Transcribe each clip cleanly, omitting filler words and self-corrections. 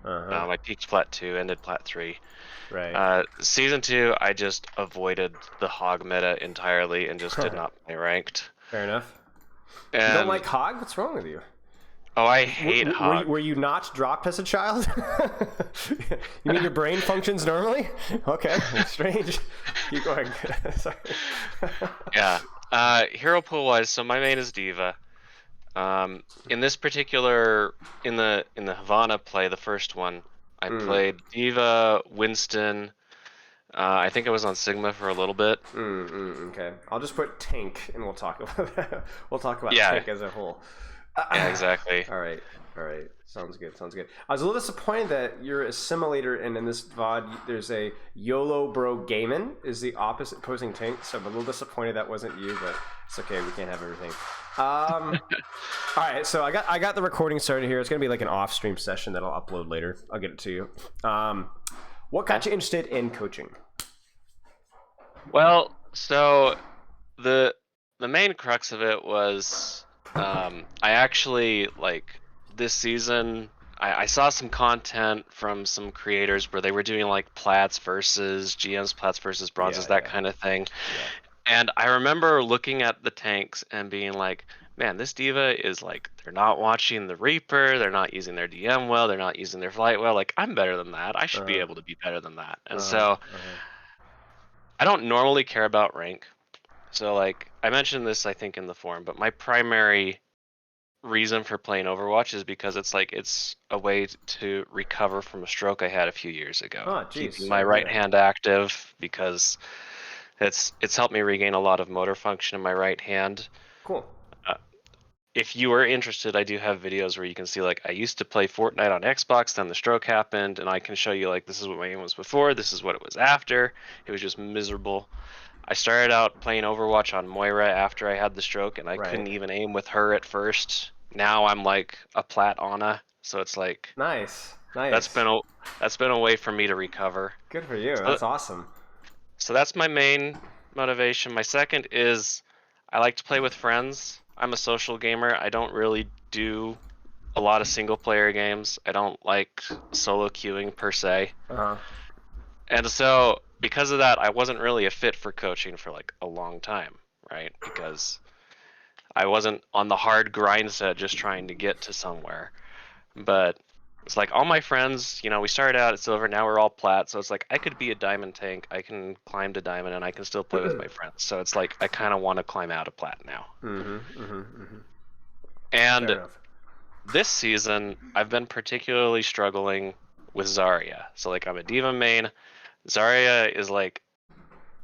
Uh-huh. I peaked plat 2, ended plat 3. Right. Season 2, I just avoided the hog meta entirely and just did not play ranked. Fair enough. You don't And like hog? What's wrong with you? oh, I hate hog. Were you not dropped as a child? You mean your brain functions normally? Okay, strange. Keep going. Sorry. Yeah. Hero pool wise, so my main is Diva. In this particular, in the Havana play, the first one, I played Diva, Winston. I think I was on Sigma for a little bit. Okay, I'll just put tank, and we'll talk about that. We'll talk about Yeah. tank as a whole. Yeah, exactly. All right. Sounds good. I was a little disappointed that you're a simulator, and in this VOD, there's a YOLO Bro Gamin is the opposite posing tank. So I'm a little disappointed that wasn't you, but it's okay. We can't have everything. All right. So I got the recording started here. It's gonna be like an off-stream session that I'll upload later. I'll get it to you. What got you interested in coaching? Well, so the main crux of it was I actually like this season I saw some content from some creators where they were doing like plats versus GMs, plats versus bronzes, that kind of thing. And I remember looking at the tanks and being like, man, this diva is like, they're not watching the Reaper, they're not using their DM well, they're not using their flight well. Like, I'm better than that. I should be able to be better than that. And so I don't normally care about rank. So like I mentioned this I think in the forum, but my primary reason for playing Overwatch is because it's like it's a way to recover from a stroke I had a few years ago. Oh, geez, Keeping my right hand active because it's helped me regain a lot of motor function in my right hand. Cool. If you are interested, I do have videos where you can see like I used to play Fortnite on Xbox, then the stroke happened, and I can show you like this is what my aim was before, this is what it was after. It was just miserable. I started out playing Overwatch on Moira after I had the stroke, and I couldn't even aim with her at first. Now I'm like a plat Ana, so it's like Nice. that's been a way for me to recover. Good for you. So, That's awesome. so that's my main motivation. My second is I like to play with friends. I'm a social gamer. I don't really do a lot of single player games. I don't like solo queuing per se. And so because of that, I wasn't really a fit for coaching for like a long time, right? Because I wasn't on the hard grind set just trying to get to somewhere. But it's like all my friends, we started out at silver, now we're all plat. So it's like I could be a diamond tank, I can climb to diamond, and I can still play with my friends. So it's like I kind of want to climb out of plat now. And this season, I've been particularly struggling with Zarya. So like I'm a diva main. Zarya is like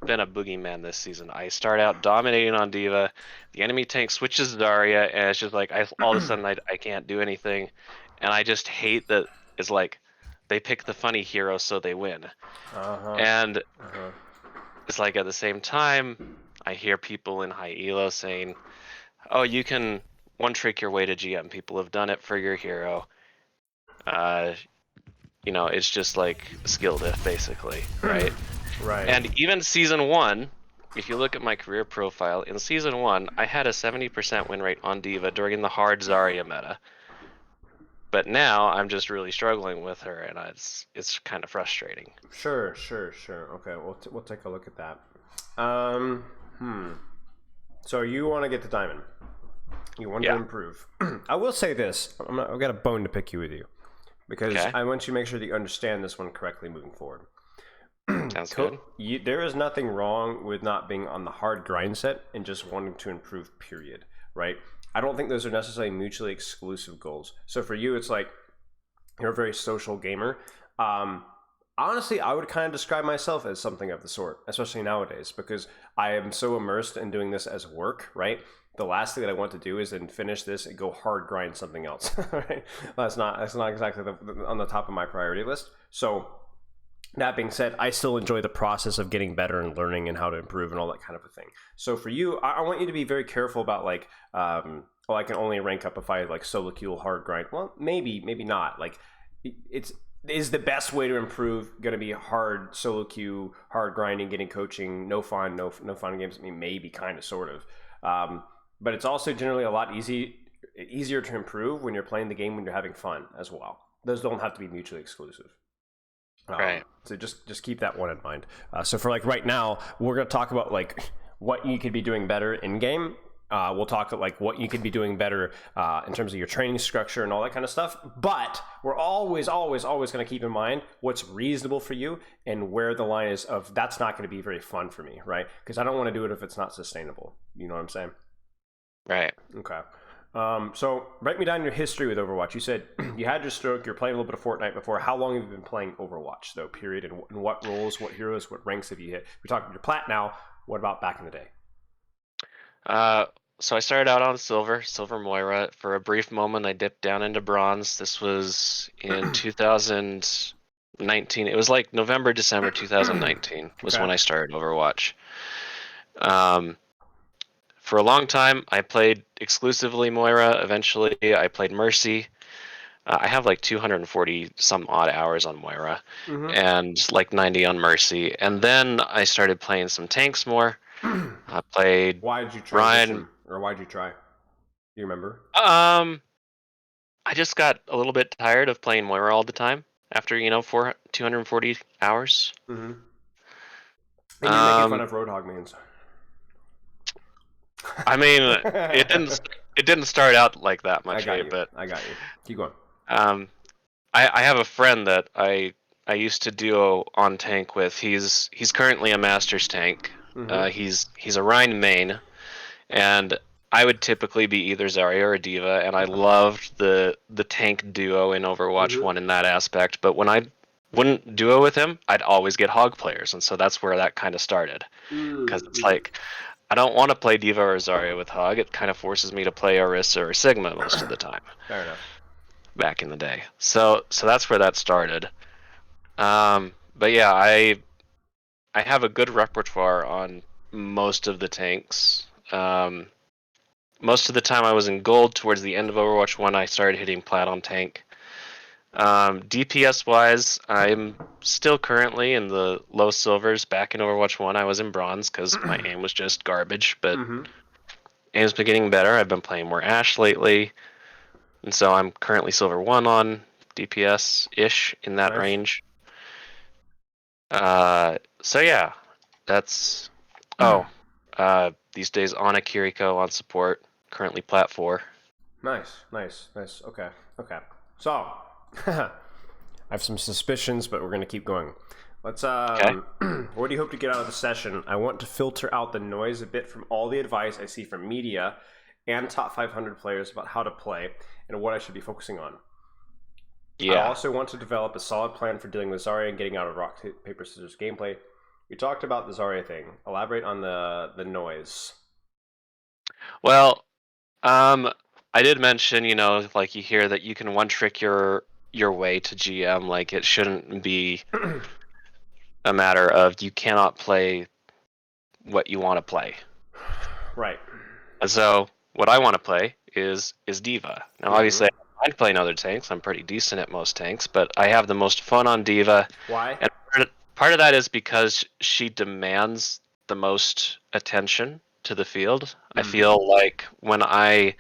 been a boogeyman this season. I start out dominating on Diva, the enemy tank switches Zarya, and it's just like all of a sudden I can't do anything, and I just hate that it's like they pick the funny hero so they win. And it's like at the same time, I hear people in high elo saying, "Oh, you can one trick your way to GM. People have done it for your hero." It's just like skill diff basically, right? Right. And even season 1, if you look at my career profile, in season 1, I had a 70% win rate on Diva during the hard Zarya meta. But now I'm just really struggling with her, and it's kind of frustrating. Sure. Okay, we'll take a look at that. So you want to get to diamond? You want to improve? I will say this: I've got a bone to pick with you because I want you to make sure that you understand this one correctly moving forward. Sounds good. There is nothing wrong with not being on the hard grind set and just wanting to improve, period, right? I don't think those are necessarily mutually exclusive goals. So for you, it's like you're a very social gamer. Honestly, I would kind of describe myself as something of the sort, especially nowadays, because I am so immersed in doing this as work, right? The last thing that I want to do is then finish this and go hard grind something else, right? That's not exactly on the top of my priority list. So that being said, I still enjoy the process of getting better and learning and how to improve and all that kind of a thing. So for you, I want you to be very careful about like, I can only rank up if I like solo queue hard grind. Well, maybe not. Like, is the best way to improve going to be hard solo queue, hard grinding, getting coaching, no fun games? I mean, maybe, kind of, sort of. But it's also generally a lot easier to improve when you're playing the game when you're having fun as well. those don't have to be mutually exclusive. Right. So just keep that one in mind. So for like right now, we're gonna talk about like what you could be doing better in game. We'll talk about like what you could be doing better in terms of your training structure and all that kind of stuff. But we're always going to keep in mind what's reasonable for you and where the line is of that's not going to be very fun for me, right? Because I don't want to do it if it's not sustainable. You know what I'm saying? Right. Okay. So break me down your history with Overwatch. You said you had your stroke. You're playing a little bit of Fortnite before. How long have you been playing Overwatch, though? Period. And what roles, what heroes, what ranks have you hit? We're talking your plat now. What about back in the day? So I started out on silver Moira. For a brief moment, I dipped down into bronze. This was in 2019. It was like November, December 2019 was Okay. when I started Overwatch. For a long time, I played exclusively Moira. Eventually, I played Mercy. I have like 240 some odd hours on Moira, and like 90 on Mercy. And then I started playing some tanks more. I played Why did you transition, Ryan. or why did you try? Do you remember? I just got a little bit tired of playing Moira all the time after 240 hours. Mm-hmm. And you're making fun Um, of Roadhog mains. I mean, it didn't start out like that I much, got hey, you. but I got you. Keep going. um, I have a friend that I used to duo on tank with. He's currently a Masters tank. Mm-hmm. He's a Rhine main, and I would typically be either Zarya or D.Va, and I loved the tank duo in Overwatch Mm-hmm. 1 in that aspect. But when I wouldn't duo with him, I'd always get hog players, and so that's where that kind of started. Because it's Mm-hmm. like I don't want to play D.Va or Zarya with hog. It kind of forces me to play Orisa or Sigma most of the time. Fair enough. Back in the day. So that's where that started. But yeah, I have a good repertoire on most of the tanks. Most of the time I was in gold. Towards the end of Overwatch 1, I started hitting plat on tank. DPS wise, I'm still currently in the low silvers. Back in Overwatch 1, I was in bronze because my aim was just garbage, but Mm-hmm. aim's been getting better. I've been playing more Ashe lately, and so I'm currently silver 1 on DPS ish in that Nice. range. So yeah, that's these days Ana Kiriko on support, currently plat 4. Nice. Okay. So, I have some suspicions, but we're gonna keep going. Let's. Okay. What do you hope to get out of the session? I want to filter out the noise a bit from all the advice I see from media and top 500 players about how to play and what I should be focusing on. I Yeah. also want to develop a solid plan for dealing with Zarya and getting out of rock paper scissors gameplay. We talked about the Zarya thing. Elaborate on the noise. Well, I did mention, like you hear that you can one trick your way to GM. Like it shouldn't be a matter of you cannot play what you want to play. Right. And so what I want to play is D.Va. Now, obviously, I like playing other tanks. I'm pretty decent at most tanks, but I have the most fun on D.Va. Why? And part of that is because she demands the most attention to the field. I feel like when I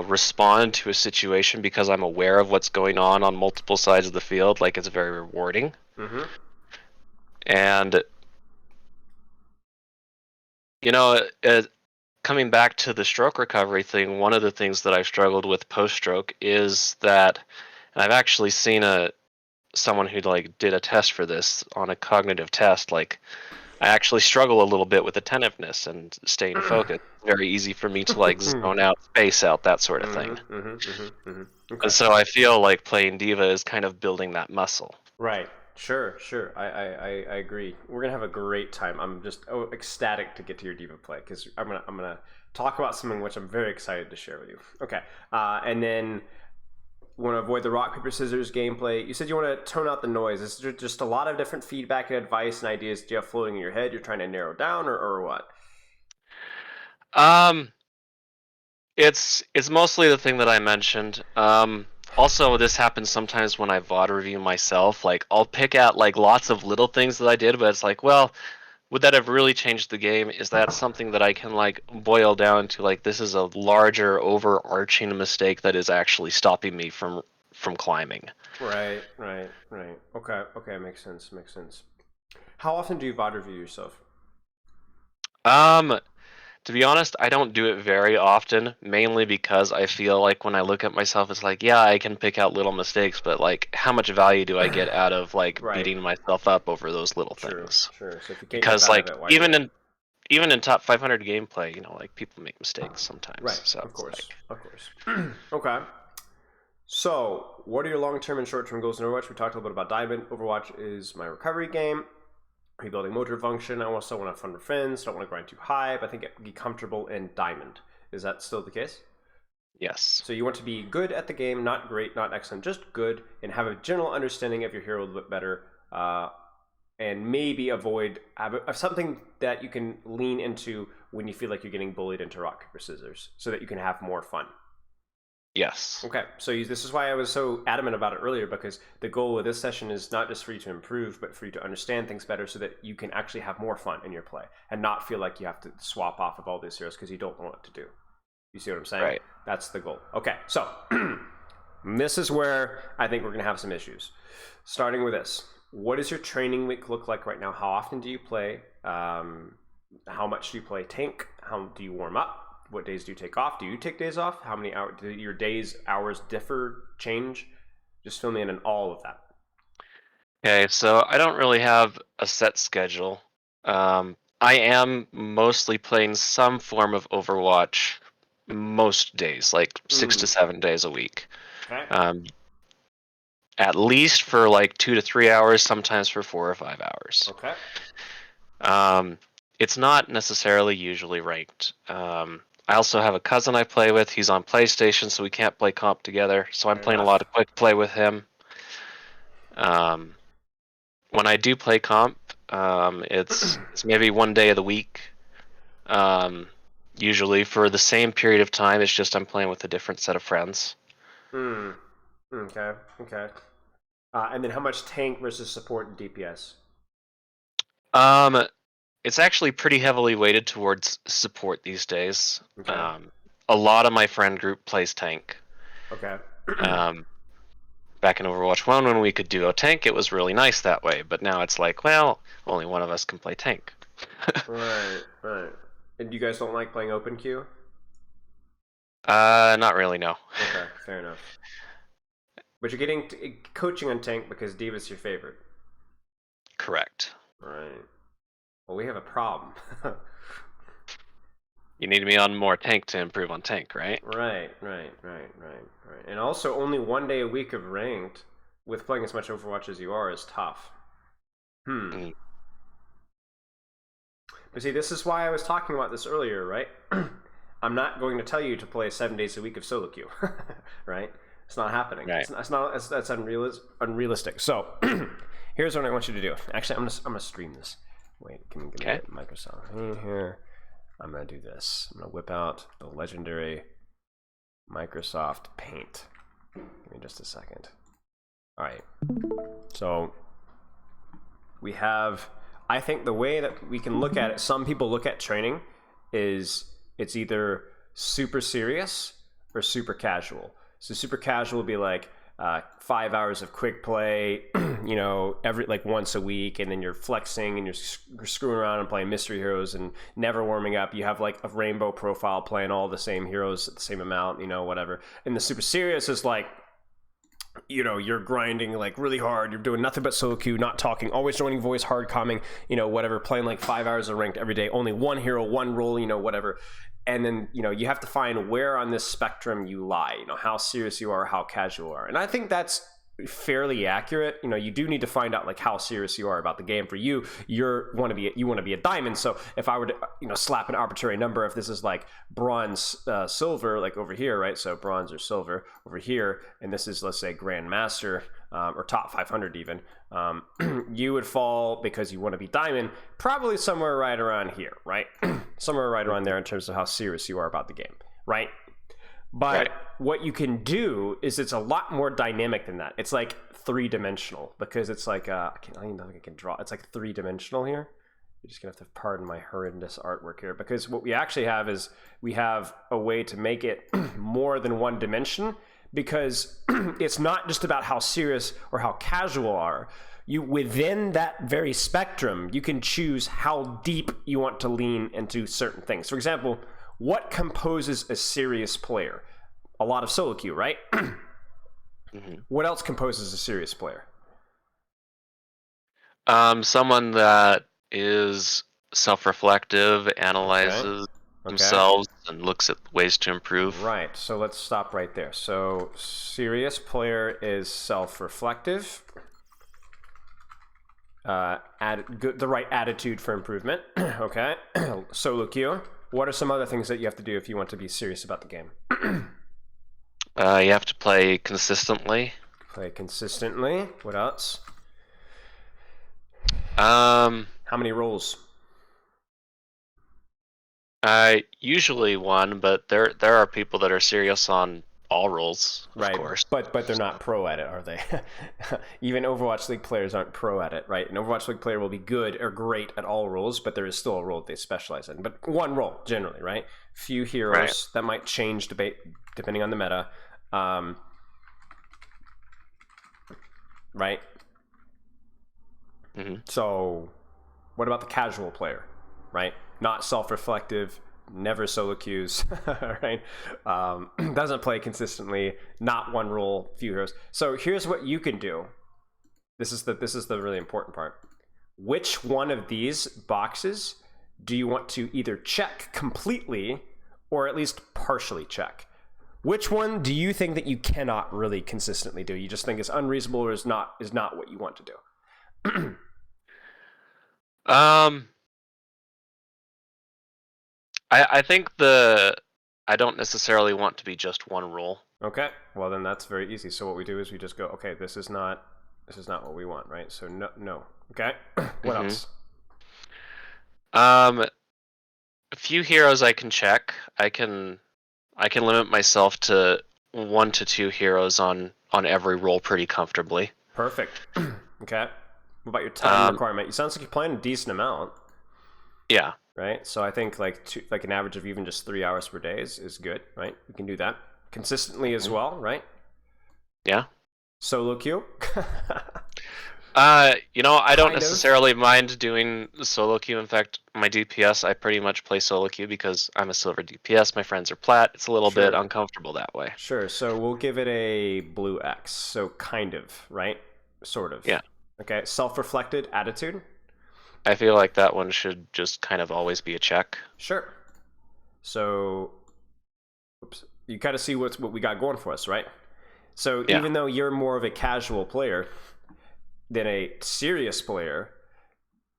respond to a situation because I'm aware of what's going on multiple sides of the field, like it's very rewarding. Mm-hmm. And coming back to the stroke recovery thing, one of the things that I've struggled with post-stroke is that, and I've actually seen someone who like did a test for this on a cognitive test. Like, I actually struggle a little bit with attentiveness and staying focused. Very easy for me to like zone out, space out, that sort of thing. Okay. And so I feel like playing D.Va is kind of building that muscle. Right. Sure. I agree. We're gonna have a great time. I'm just ecstatic to get to your D.Va play because I'm gonna talk about something which I'm very excited to share with you. Okay. And then you want to avoid the rock paper scissors gameplay. You said you want to tone out the noise. Is there just a lot of different feedback and advice and ideas do you have floating in your head? You're trying to narrow down, or what? It's mostly the thing that I mentioned. Also, this happens sometimes when I VOD review myself. Like, I'll pick out like lots of little things that I did, but it's like, well, would that have really changed the game? Is that something that I can like boil down to like this is a larger overarching mistake that is actually stopping me from from climbing. Right. Okay, makes sense. How often do you VOD review yourself? Um, to be honest, I don't do it very often, mainly because I feel like when I look at myself, it's like, yeah, I can pick out little mistakes, but like, how much value do I get out of like Right. beating myself up over those little True. things? So if you can't get Because out of like, it, why do it? even in top 500 gameplay, like people make mistakes sometimes. Right. So Of it's course. like, Okay. So, what are your long-term and short-term goals in Overwatch? We talked a little bit about Diamond. Overwatch is my recovery game. Rebuilding motor function. I also want to have fun with friends. Don't want to grind too high, but I think be comfortable in Diamond. Is that still the case? yes. So you want to be good at the game, not great, not excellent, just good, and have a general understanding of your hero a little bit better, and maybe avoid something that you can lean into when you feel like you're getting bullied into rock paper scissors, so that you can have more fun. Yes. Okay, so this is why I was so adamant about it earlier, because the goal of this session is not just for you to improve, but for you to understand things better so that you can actually have more fun in your play and not feel like you have to swap off of all these heroes because you don't know what to do. You see what I'm saying? Right. That's the goal. Okay, so this is where I think we're going to have some issues. Starting with this. What does your training week look like right now? How often do you play? How much do you play tank? How do you warm up? What days do you take off? Do you take days off? How many hours? Do your hours differ, change? Just fill me in on all of that. Okay, so I don't really have a set schedule. I am mostly playing some form of Overwatch most days, like 6 to 7 days a week. Okay. At least for like 2 to 3 hours, sometimes for 4 or 5 hours. Okay. It's not necessarily usually ranked. I also have a cousin I play with. He's on PlayStation, so we can't play comp together. So I'm Fair playing a enough. lot of quick play with him. When I do play comp, it's maybe one day of the week. Usually for the same period of time. It's just I'm playing with a different set of friends. Okay. And then how much tank versus support and DPS? Um, it's actually pretty heavily weighted towards support these days. Okay. A lot of my friend group plays tank. Okay. Back in Overwatch 1 when we could duo tank, it was really nice that way, but now it's like, well, only one of us can play tank. Right. And you guys don't like playing open queue? Not really, no. Okay, fair enough. But you're getting coaching on tank because D.Va's your favorite. Correct. Right. Well, we have a problem. You need me on more tank to improve on tank, right? Right. And also, only one day a week of ranked with playing as much Overwatch as you are is tough. But see, this is why I was talking about this earlier, right? I'm not going to tell you to play 7 days a week of solo queue, right? It's not happening. Right. That's unrealistic. So here's what I want you to do. Actually, I'm gonna stream this. Wait, give me Microsoft here. I'm gonna do this. I'm gonna whip out the legendary Microsoft Paint. Give me just a second. All right. So we have. I think the way that we can look at it, some people look at training is it's either super serious or super casual. So super casual would be like 5 hours of quick play, every once a week, and then you're flexing and you're screwing around and playing mystery heroes and never warming up. You have like a rainbow profile playing all the same heroes at the same amount, whatever. And the super serious is like, you're grinding like really hard. You're doing nothing but solo queue, not talking, always joining voice, hard calming, whatever, playing like 5 hours of ranked every day, only one hero, one role, whatever. And then, you have to find where on this spectrum you lie, how serious you are, how casual you are. And I think that's fairly accurate. You do need to find out like how serious you are about the game. For you, you want to be a diamond. So if I were to, slap an arbitrary number, if this is like bronze, silver, like over here, right? So bronze or silver over here, and this is, let's say, grandmaster, or top 500 even, you would fall, because you want to be diamond, probably somewhere right around here, right? Somewhere right around there in terms of how serious you are about the game, right? But what you can do is it's a lot more dynamic than that. It's like 3-dimensional, because it's like I don't even know if I can draw. It's like 3-dimensional here. You're just gonna have to pardon my horrendous artwork here, because what we actually have is we have a way to make it more than one dimension, because it's not just about how serious or how casual are. You, within that very spectrum, you can choose how deep you want to lean into certain things. For example, what composes a serious player? A lot of solo queue, right? What else composes a serious player? Someone that is self-reflective, analyzes Okay. themselves, and looks at ways to improve. Right. So let's stop right there. So serious player is self-reflective. The right attitude for improvement. Okay. Solo queue. What are some other things that you have to do if you want to be serious about the game? You have to play consistently. Play consistently. What else? Um, How many roles? Usually one, but there are people that are serious on all roles, of Right, course. but they're not pro at it, are they? Even Overwatch League players aren't pro at it, right? An Overwatch League player will be good or great at all roles, but there is still a role that they specialize in. But one role, generally, right? Few heroes. Right. That might change depending on the meta. Right? So, what about the casual player, right? Not self-reflective, never solo queues, right? Doesn't play consistently, not one role, few heroes. So here's what you can do. This is the really important part. Which one of these boxes do you want to either check completely or at least partially check? Which one do you think that you cannot really consistently do? You just think it's unreasonable or is not what you want to do? I think I don't necessarily want to be just one role. Okay, well then that's very easy. So what we do is we just go, okay, this is not what we want, right? So no. Okay, what else? A few heroes I can check. I can limit myself to 1 to 2 heroes on every role pretty comfortably. Perfect. Okay. What about your time requirement? It sounds like you're playing a decent amount. Yeah. Right. So I think like an average of even just 3 hours per day is good, right? We can do that consistently as well, right? Yeah. Solo queue. I don't necessarily mind doing solo queue. In fact, my DPS, I pretty much play solo queue because I'm a silver DPS. My friends are plat. It's a little bit uncomfortable that way. Sure. So we'll give it a blue X. So kind of, right? Sort of. Yeah. Okay. Self-reflected attitude. I feel like that one should just kind of always be a check. Sure. So, you kind of see what we got going for us, right? So even though you're more of a casual player than a serious player,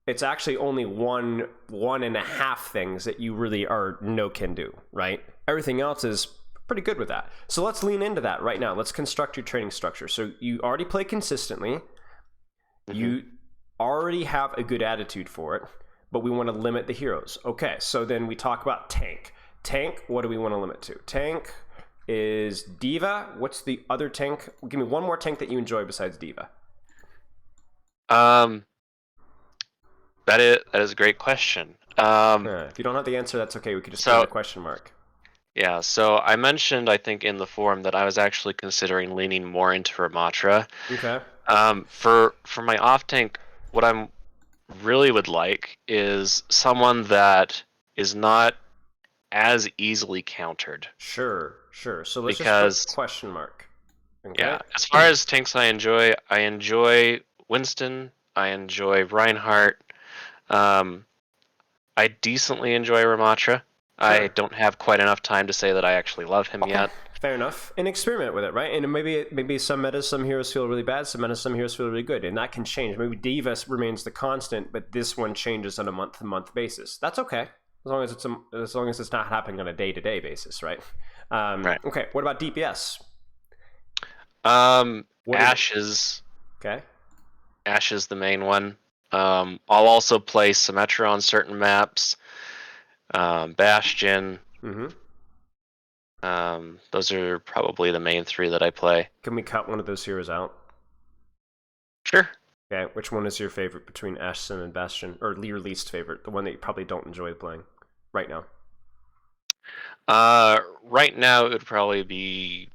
it's actually only one and a half things that you really are can do, right? Everything else is pretty good with that. So let's lean into that right now. Let's construct your training structure. So you already play consistently. You already have a good attitude for it, but we want to limit the heroes. Okay, so then we talk about tank. Tank, what do we want to limit to? Tank is D.Va. What's the other tank? Give me one more tank that you enjoy besides D.Va. That is a great question. If you don't have the answer, that's okay. We could just put in a question mark. Yeah, so I mentioned, I think, in the forum that I was actually considering leaning more into Ramatra. Okay. For my off tank, what I'm really would like is someone that is not as easily countered. Sure. So let's just put question mark. Okay. Yeah, as far as tanks I enjoy Winston, I enjoy Reinhardt. I decently enjoy Ramatra. Sure. I don't have quite enough time to say that I actually love him yet. Fair enough. And experiment with it, right? And maybe some metas, some heroes feel really bad, some metas, some heroes feel really good, and that can change. Maybe D.Va remains the constant, but this one changes on a month-to-month basis. That's okay, as long as it's not happening on a day-to-day basis, right? Right. Okay. What about DPS? Ashe is okay. Ashe is the main one. I'll also play Symmetra on certain maps. Bastion. Those are probably the main 3 that I play. Can we cut one of those heroes out? Sure. Okay, which one is your favorite between Ashe, Sim, and Bastion? Or your least favorite? The one that you probably don't enjoy playing right now? Right now, it would probably be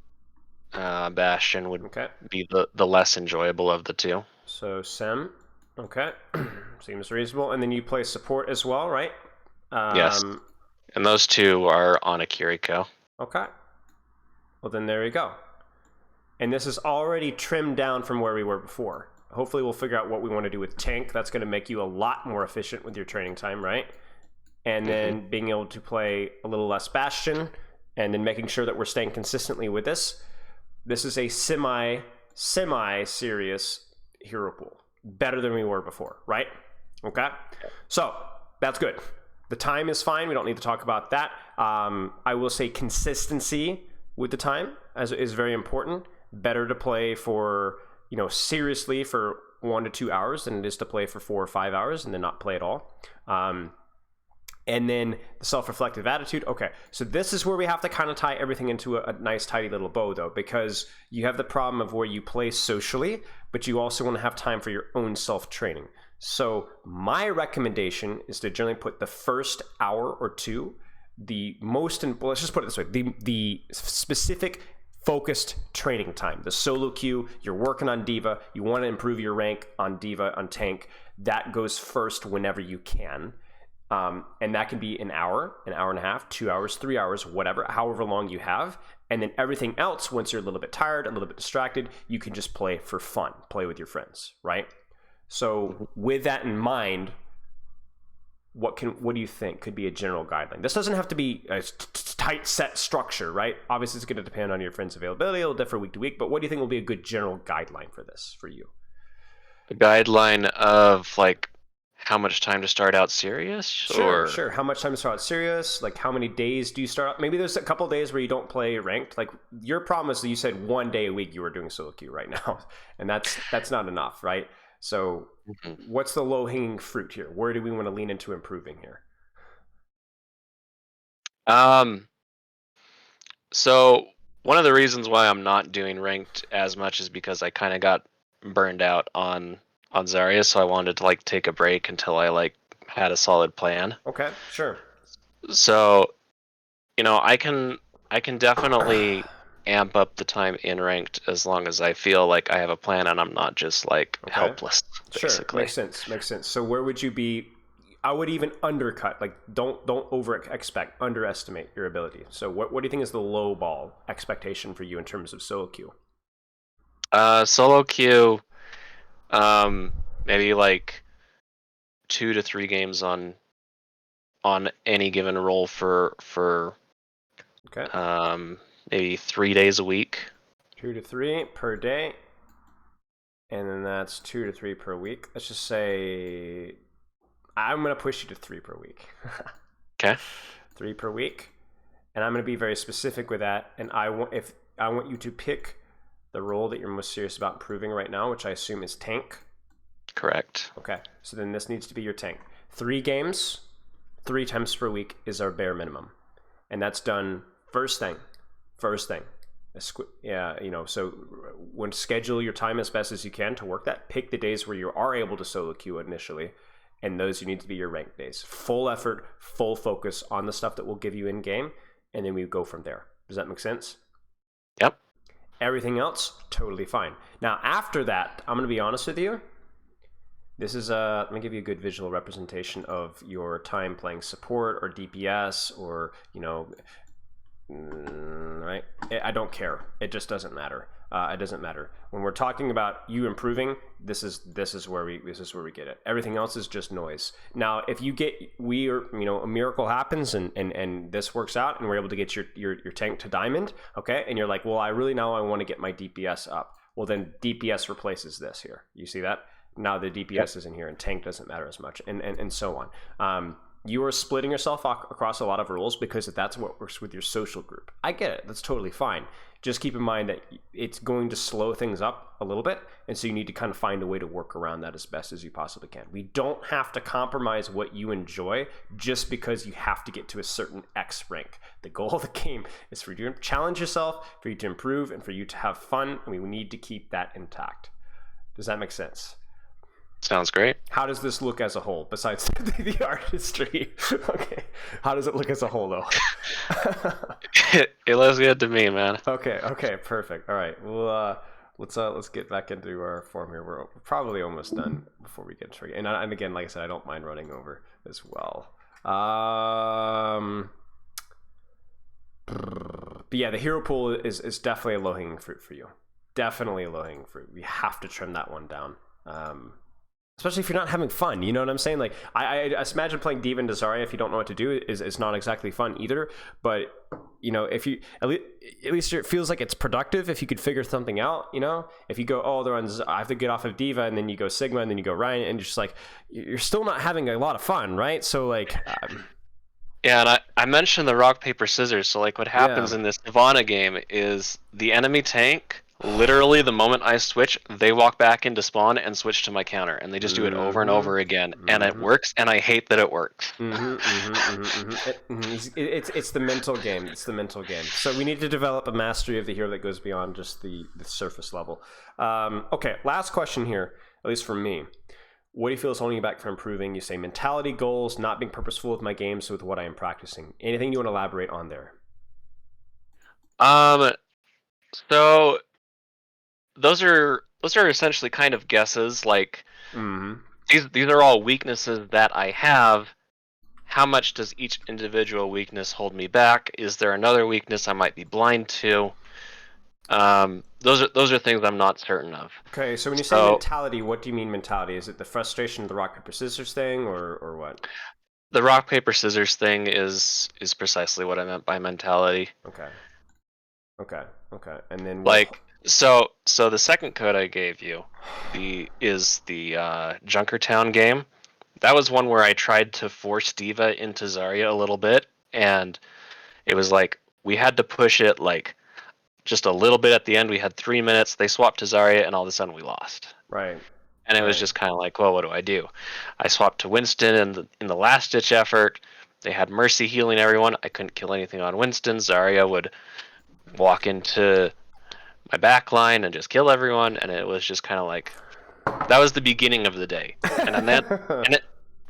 Bastion would Okay. be the less enjoyable of the two. So Sem. Okay. Seems reasonable. And then you play support as well, right? Yes, and those two are on a Kiriko. Okay. Well, then there you go. And this is already trimmed down from where we were before. Hopefully we'll figure out what we want to do with tank. That's going to make you a lot more efficient with your training time, right? And then being able to play a little less Bastion, and then making sure that we're staying consistently with this. This is a semi-serious hero pool. Better than we were before, right? Okay? So, that's good. The time is fine. We don't need to talk about that. I will say consistency with the time is very important. Better to play for, seriously for 1 to 2 hours than it is to play for 4 or 5 hours and then not play at all. And then the self-reflective attitude. Okay, so this is where we have to kind of tie everything into a nice, tidy little bow, though, because you have the problem of where you play socially, but you also want to have time for your own self-training. So my recommendation is to generally put the first hour or two, let's just put it this way, the specific focused training time, the solo queue. You're working on Diva, you want to improve your rank on Diva, on tank, that goes first whenever you can. And that can be an hour and a half, 2 hours, 3 hours, whatever, however long you have. And then everything else, once you're a little bit tired, a little bit distracted, you can just play for fun, play with your friends, right? So with that in mind, what do you think could be a general guideline? This doesn't have to be a tight set structure, right? Obviously, it's going to depend on your friends' availability. It'll differ week to week. But what do you think will be a good general guideline for this for you? A guideline of like how much time to start out serious? Sure. How much time to start out serious? Like how many days do you start out? Maybe there's a couple of days where you don't play ranked. Like your problem is that you said 1 day a week you were doing solo queue right now, and that's not enough, right? So what's the low-hanging fruit here? Where do we want to lean into improving here? So one of the reasons why I'm not doing ranked as much is because I kind of got burned out on Zarya, so I wanted to like take a break until I had a solid plan. Okay, sure. So, I can definitely amp up the time in ranked as long as I feel like I have a plan and I'm not just helpless, basically. Sure, makes sense. So where would you be? I would even undercut, like don't underestimate your ability. So what do you think is the low ball expectation for you in terms of solo queue? Solo queue, maybe like 2 to 3 games on any given role for okay. Maybe 3 days a week. 2 to 3 per day, and then that's 2 to 3 per week. Let's just say I'm gonna push you to 3 per week. Okay. 3 per week, and I'm gonna be very specific with that. And I want you to pick the role that you're most serious about improving right now, which I assume is tank. Correct. Okay, so then this needs to be your tank. 3 games, 3 times per week is our bare minimum, and that's done first thing. Yeah, so when schedule your time as best as you can to work that. Pick the days where you are able to solo queue initially, and those you need to be your ranked days. Full effort, full focus on the stuff that will give you in game, and then we go from there. Does that make sense? Yep. Everything else, totally fine. Now, after that, I'm going to be honest with you. This is let me give you a good visual representation of your time playing support or DPS or, right? I don't care. It just doesn't matter. It doesn't matter. When we're talking about you improving, this is where we get it. Everything else is just noise. Now, if a miracle happens and this works out and we're able to get your tank to diamond, okay? And you're like, well, I want to get my DPS up. Well, then DPS replaces this here. You see that? Now the DPS is in here and tank doesn't matter as much, and so on. You are splitting yourself across a lot of roles because that's what works with your social group. I get it. That's totally fine. Just keep in mind that it's going to slow things up a little bit, and so you need to kind of find a way to work around that as best as you possibly can. We don't have to compromise what you enjoy just because you have to get to a certain X rank. The goal of the game is for you to challenge yourself, for you to improve, and for you to have fun, and we need to keep that intact. Does that make sense? Sounds great. How does this look as a whole, besides the artistry? Okay. How does it look as a whole, though? It looks good to me, man. Okay, perfect. All right. Well, let's get back into our form here. We're probably almost done before we get to and again, like I said, I don't mind running over as well. But yeah, the hero pool is definitely a low hanging fruit for you. Definitely a low hanging fruit. We have to trim that one down. Especially if you're not having fun, you know what I'm saying? Like, I imagine playing Diva and Zarya if you don't know what to do is not exactly fun either. But you know, if you at least it feels like it's productive if you could figure something out. You know, if you go, oh, they're on, I have to get off of Diva, and then you go Sigma, and then you go Ryan, and you're just like, you're still not having a lot of fun, right? So like, Yeah, and I mentioned the rock, paper, scissors. So like what happens yeah. in this Nirvana game is the enemy tank, literally the moment I switch, they walk back into spawn and switch to my counter. And they just do it over and over again. And it works, and I hate that it works. It's the mental game. It's the mental game. So we need to develop a mastery of the hero that goes beyond just the surface level. Okay, last question here, at least for me. What do you feel is holding you back from improving? You say mentality, goals, not being purposeful with my games, with what I am practicing. Anything you want to elaborate on there? So those are essentially kind of guesses. Like these are all weaknesses that I have. How much does each individual weakness hold me back? Is there another weakness I might be blind to? Those are things I'm not certain of. Okay, so when you say mentality, what do you mean mentality? Is it the frustration of the rock paper scissors thing, or what? The rock paper scissors thing is precisely what I meant by mentality. Okay. And then like so the second code I gave you, is the Junkertown game. That was one where I tried to force Diva into Zarya a little bit, and it was like we had to push it like just a little bit at the end. We had 3 minutes. They swapped to Zarya, and all of a sudden we lost. Right. And it was just kind of like, well, what do I do? I swapped to Winston in the last ditch effort. They had Mercy healing everyone. I couldn't kill anything on Winston. Zarya would walk into my back line and just kill everyone, and it was just kind of like that was the beginning of the day. And then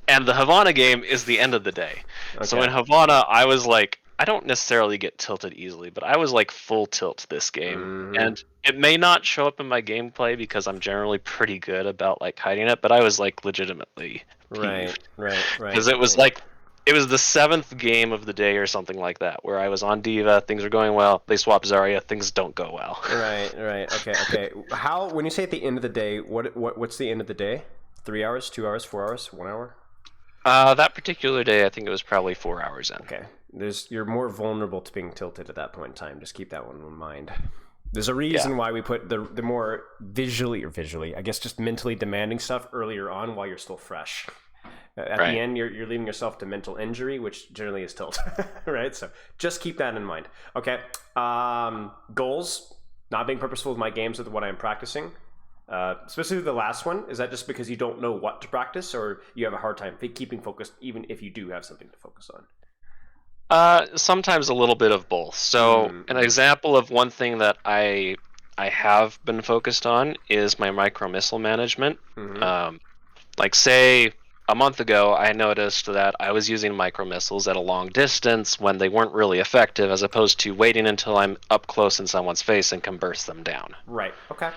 and the Havana game is the end of the day. Okay. So in Havana, I was like, I don't necessarily get tilted easily, but I was like full tilt this game. And it may not show up in my gameplay because I'm generally pretty good about like hiding it, but I was like legitimately peeved. Right. Because it was like it was the 7th game of the day or something like that, where I was on Diva, things are going well, they swap Zarya, things don't go well. Right. Okay. How, when you say at the end of the day, what's the end of the day? 3 hours, 2 hours, 4 hours, 1 hour? That particular day, I think it was probably 4 hours in. Okay. You're more vulnerable to being tilted at that point in time. Just keep that one in mind. There's a reason why we put the more visually, I guess just mentally demanding stuff earlier on while you're still fresh. At the end, you're leaving yourself to mental injury, which generally is tilt, right? So just keep that in mind. Okay. Goals, not being purposeful with my games with what I'm practicing. Specifically the last one, is that just because you don't know what to practice, or you have a hard time keeping focused even if you do have something to focus on? Sometimes a little bit of both. So an example of one thing that I have been focused on is my micro missile management. Like say a month ago, I noticed that I was using micro missiles at a long distance when they weren't really effective, as opposed to waiting until I'm up close in someone's face and can burst them down. Right. Okay.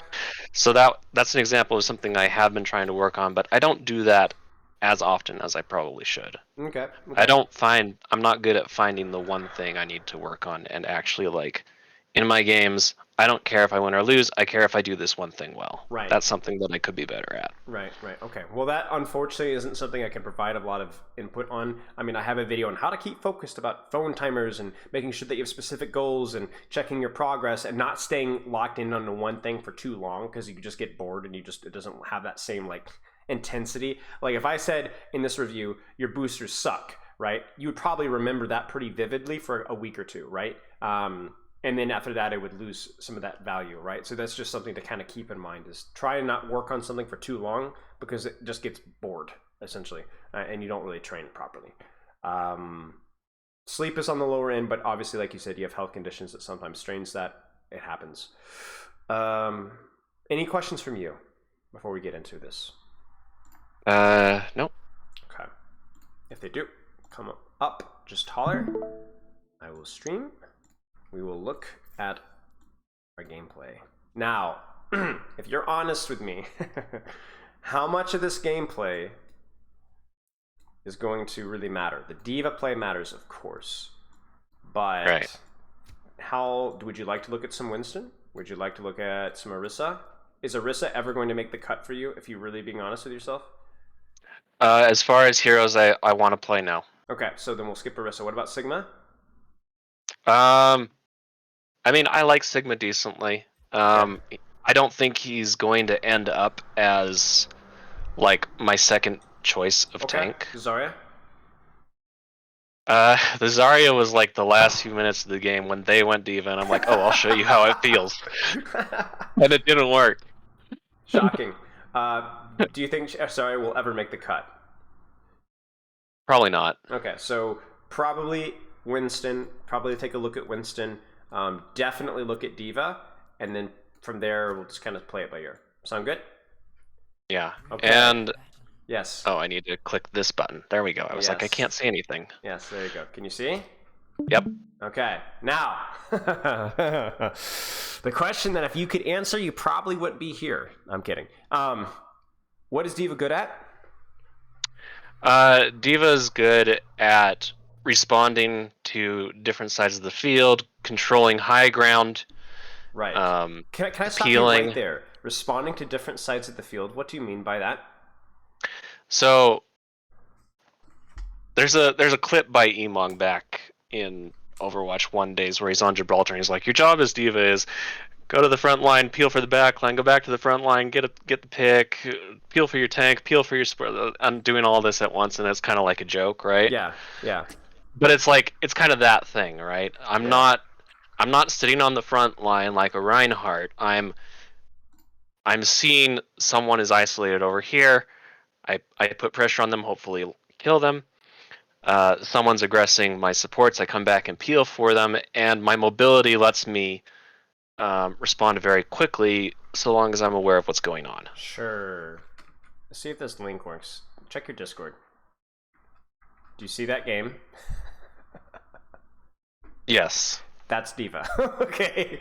So that's an example of something I have been trying to work on, but I don't do that as often as I probably should. Okay. I'm not good at finding the one thing I need to work on, and actually, like, in my games, I don't care if I win or lose, I care if I do this one thing well. Right. That's something that I could be better at. Right. Okay. Well, that unfortunately isn't something I can provide a lot of input on. I mean, I have a video on how to keep focused about phone timers and making sure that you have specific goals and checking your progress and not staying locked in on the one thing for too long, because you just get bored and it doesn't have that same like intensity. Like if I said in this review, your boosters suck, right? You would probably remember that pretty vividly for a week or two, right? And then after that, it would lose some of that value, right? So that's just something to kind of keep in mind, is try and not work on something for too long, because it just gets bored, essentially, and you don't really train properly. Sleep is on the lower end, but obviously, like you said, you have health conditions that sometimes strains that. It happens. Any questions from you before we get into this? Nope. Okay. If they do, come up, just holler. I will stream. We will look at our gameplay. Now, if you're honest with me, how much of this gameplay is going to really matter? The D.Va play matters, of course, but Right. how would you like to look at some Winston? Would you like to look at some Orisa? Is Orisa ever going to make the cut for you if you're really being honest with yourself? As far as heroes, I want to play now. Okay, so then we'll skip Orisa. What about Sigma? I mean, I like Sigma decently. I don't think he's going to end up as like my second choice of tank. Zarya? The Zarya was like the last few minutes of the game when they went D.Va, and I'm like, oh, I'll show you how it feels, and it didn't work. Shocking. Do you think Zarya will ever make the cut? Probably not. Okay, so probably Winston. Probably take a look at Winston. Definitely look at D.Va, and then from there we'll just kind of play it by ear. Sound good? Yeah. Okay. And yes. oh, I need to click this button. There we go. I was like, I Yes. can't see anything. Yes, there you go. Can you see? Yep. Okay. Now, the question that if you could answer, you probably wouldn't be here. I'm kidding. What is D.Va good at? D.Va's good at responding to different sides of the field, controlling high ground. Right. Can I stop you right there? Responding to different sides of the field. What do you mean by that? So there's a clip by Emong back in Overwatch 1 days where he's on Gibraltar and he's like, your job as D.Va is go to the front line, peel for the back line, go back to the front line, get the pick, peel for your tank, peel for your support. I'm doing all this at once, and it's kind of like a joke, right? Yeah, yeah. But it's like it's kind of that thing, right? I'm not sitting on the front line like a Reinhardt. I'm seeing someone is isolated over here. I put pressure on them, hopefully kill them. Someone's aggressing my supports. I come back and peel for them, and my mobility lets me respond very quickly, so long as I'm aware of what's going on. Sure. Let's see if this link works. Check your Discord. Do you see that game? Yes. That's D.Va. Okay.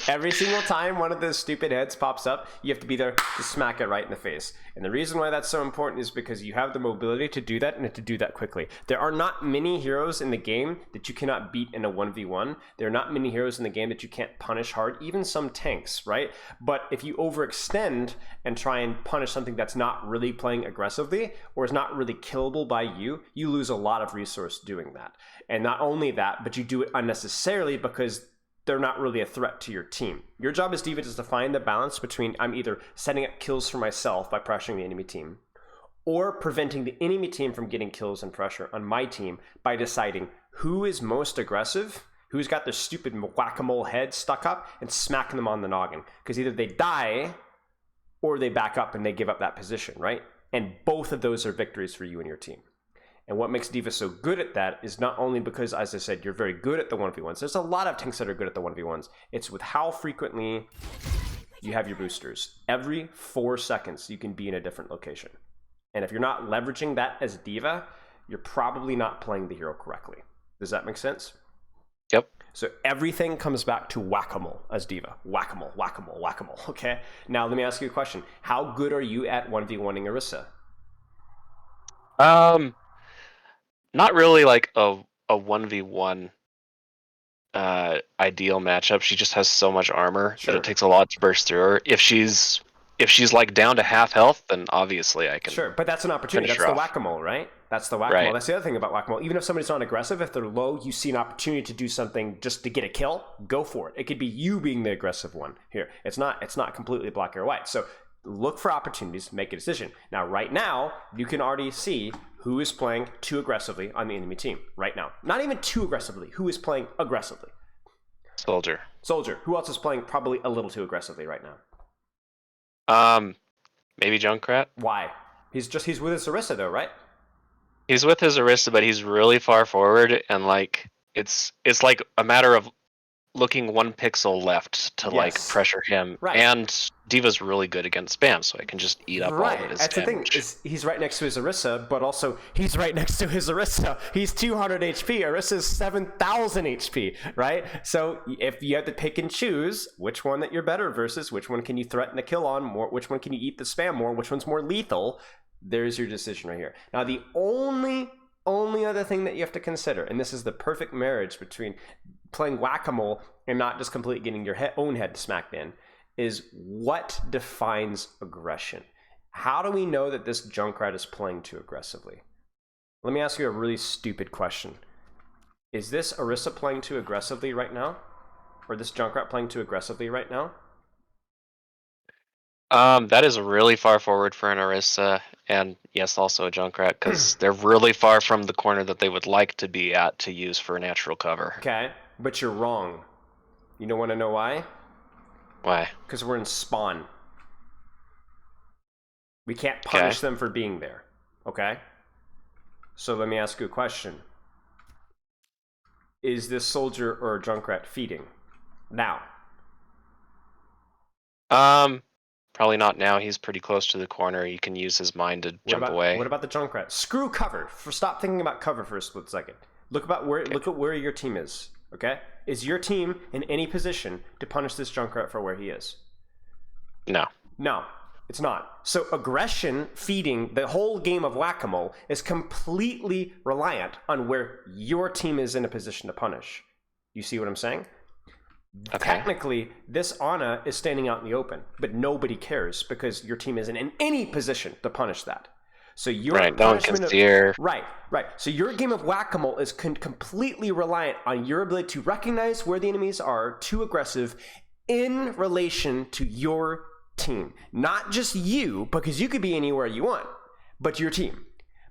Every single time one of those stupid heads pops up, you have to be there to smack it right in the face. And the reason why that's so important is because you have the mobility to do that and to do that quickly. There are not many heroes in the game that you cannot beat in a 1v1. There are not many heroes in the game that you can't punish hard, even some tanks, right? But if you overextend and try and punish something that's not really playing aggressively or is not really killable by you, you lose a lot of resource doing that. And not only that, but you do it unnecessarily because they're not really a threat to your team. Your job as D.Va is to find the balance between I'm either setting up kills for myself by pressuring the enemy team or preventing the enemy team from getting kills and pressure on my team by deciding who is most aggressive, who's got their stupid whack-a-mole head stuck up, and smacking them on the noggin. Because either they die or they back up and they give up that position, right? And both of those are victories for you and your team. And what makes D.Va so good at that is not only because, as I said, you're very good at the 1v1s. There's a lot of tanks that are good at the 1v1s. It's with how frequently you have your boosters. Every 4 seconds, you can be in a different location. And if you're not leveraging that as D.Va, you're probably not playing the hero correctly. Does that make sense? Yep. So everything comes back to whack-a-mole as D.Va. Whack-a-mole, whack-a-mole, whack-a-mole, okay? Now, let me ask you a question. How good are you at 1v1ing Orisa? Not really like a 1v1 ideal matchup. She just has so much armor that it takes a lot to burst through her. If she's like down to half health, then obviously I can. Sure, but that's an opportunity. That's the whack-a-mole, right? That's the whack-a-mole. Right. That's the other thing about whack-a-mole. Even if somebody's not aggressive, if they're low, you see an opportunity to do something just to get a kill, go for it. It could be you being the aggressive one here. It's not completely black or white. So look for opportunities, make a decision. Now, right now, you can already see who is playing too aggressively on the enemy team right now. Not even too aggressively. Who is playing aggressively? Soldier. Who else is playing probably a little too aggressively right now? Maybe Junkrat. Why? He's with his Orisa though, right? He's with his Orisa, but he's really far forward, and like it's like a matter of looking 1 pixel left to like Yes. pressure him, Right. and Diva's really good against spam, so I can just eat up all of Right. his That's the thing, damage. is he's right next to his Orisa, but also he's right next to his Orisa. He's 200 HP. Orisa's 7,000 HP, right? So if you have to pick and choose which one that you're better versus which one can you threaten to kill on more, which one can you eat the spam more, which one's more lethal, there's your decision right here. Now, the only other thing that you have to consider, and this is the perfect marriage between playing whack-a-mole and not just completely getting your own head smacked in, is what defines aggression. How do we know that this Junkrat is playing too aggressively? Let me ask you a really stupid question. Is this Orisa playing too aggressively right now? Or this Junkrat playing too aggressively right now? That is really far forward for an Orisa, and yes, also a Junkrat, because they're really far from the corner that they would like to be at to use for natural cover. Okay, but you're wrong. You don't want to know why? Why? Because we're in spawn. We can't punish them for being there. Okay? So let me ask you a question. Is this soldier or Junkrat feeding? Now. Probably not now. He's pretty close to the corner. You can use his mind to jump away. What about the Junkrat? Screw cover. Stop thinking about cover for a split second. Look at where your team is. Okay? Is your team in any position to punish this Junkrat for where he is? No. No, it's not. So aggression, feeding, the whole game of whack-a-mole is completely reliant on where your team is in a position to punish. You see what I'm saying? Okay. Technically, this Ana is standing out in the open, but nobody cares because your team isn't in any position to punish that. So your right, no one can steer. Right. So your game of whack-a-mole is completely reliant on your ability to recognize where the enemies are too aggressive in relation to your team. Not just you, because you could be anywhere you want, but your team.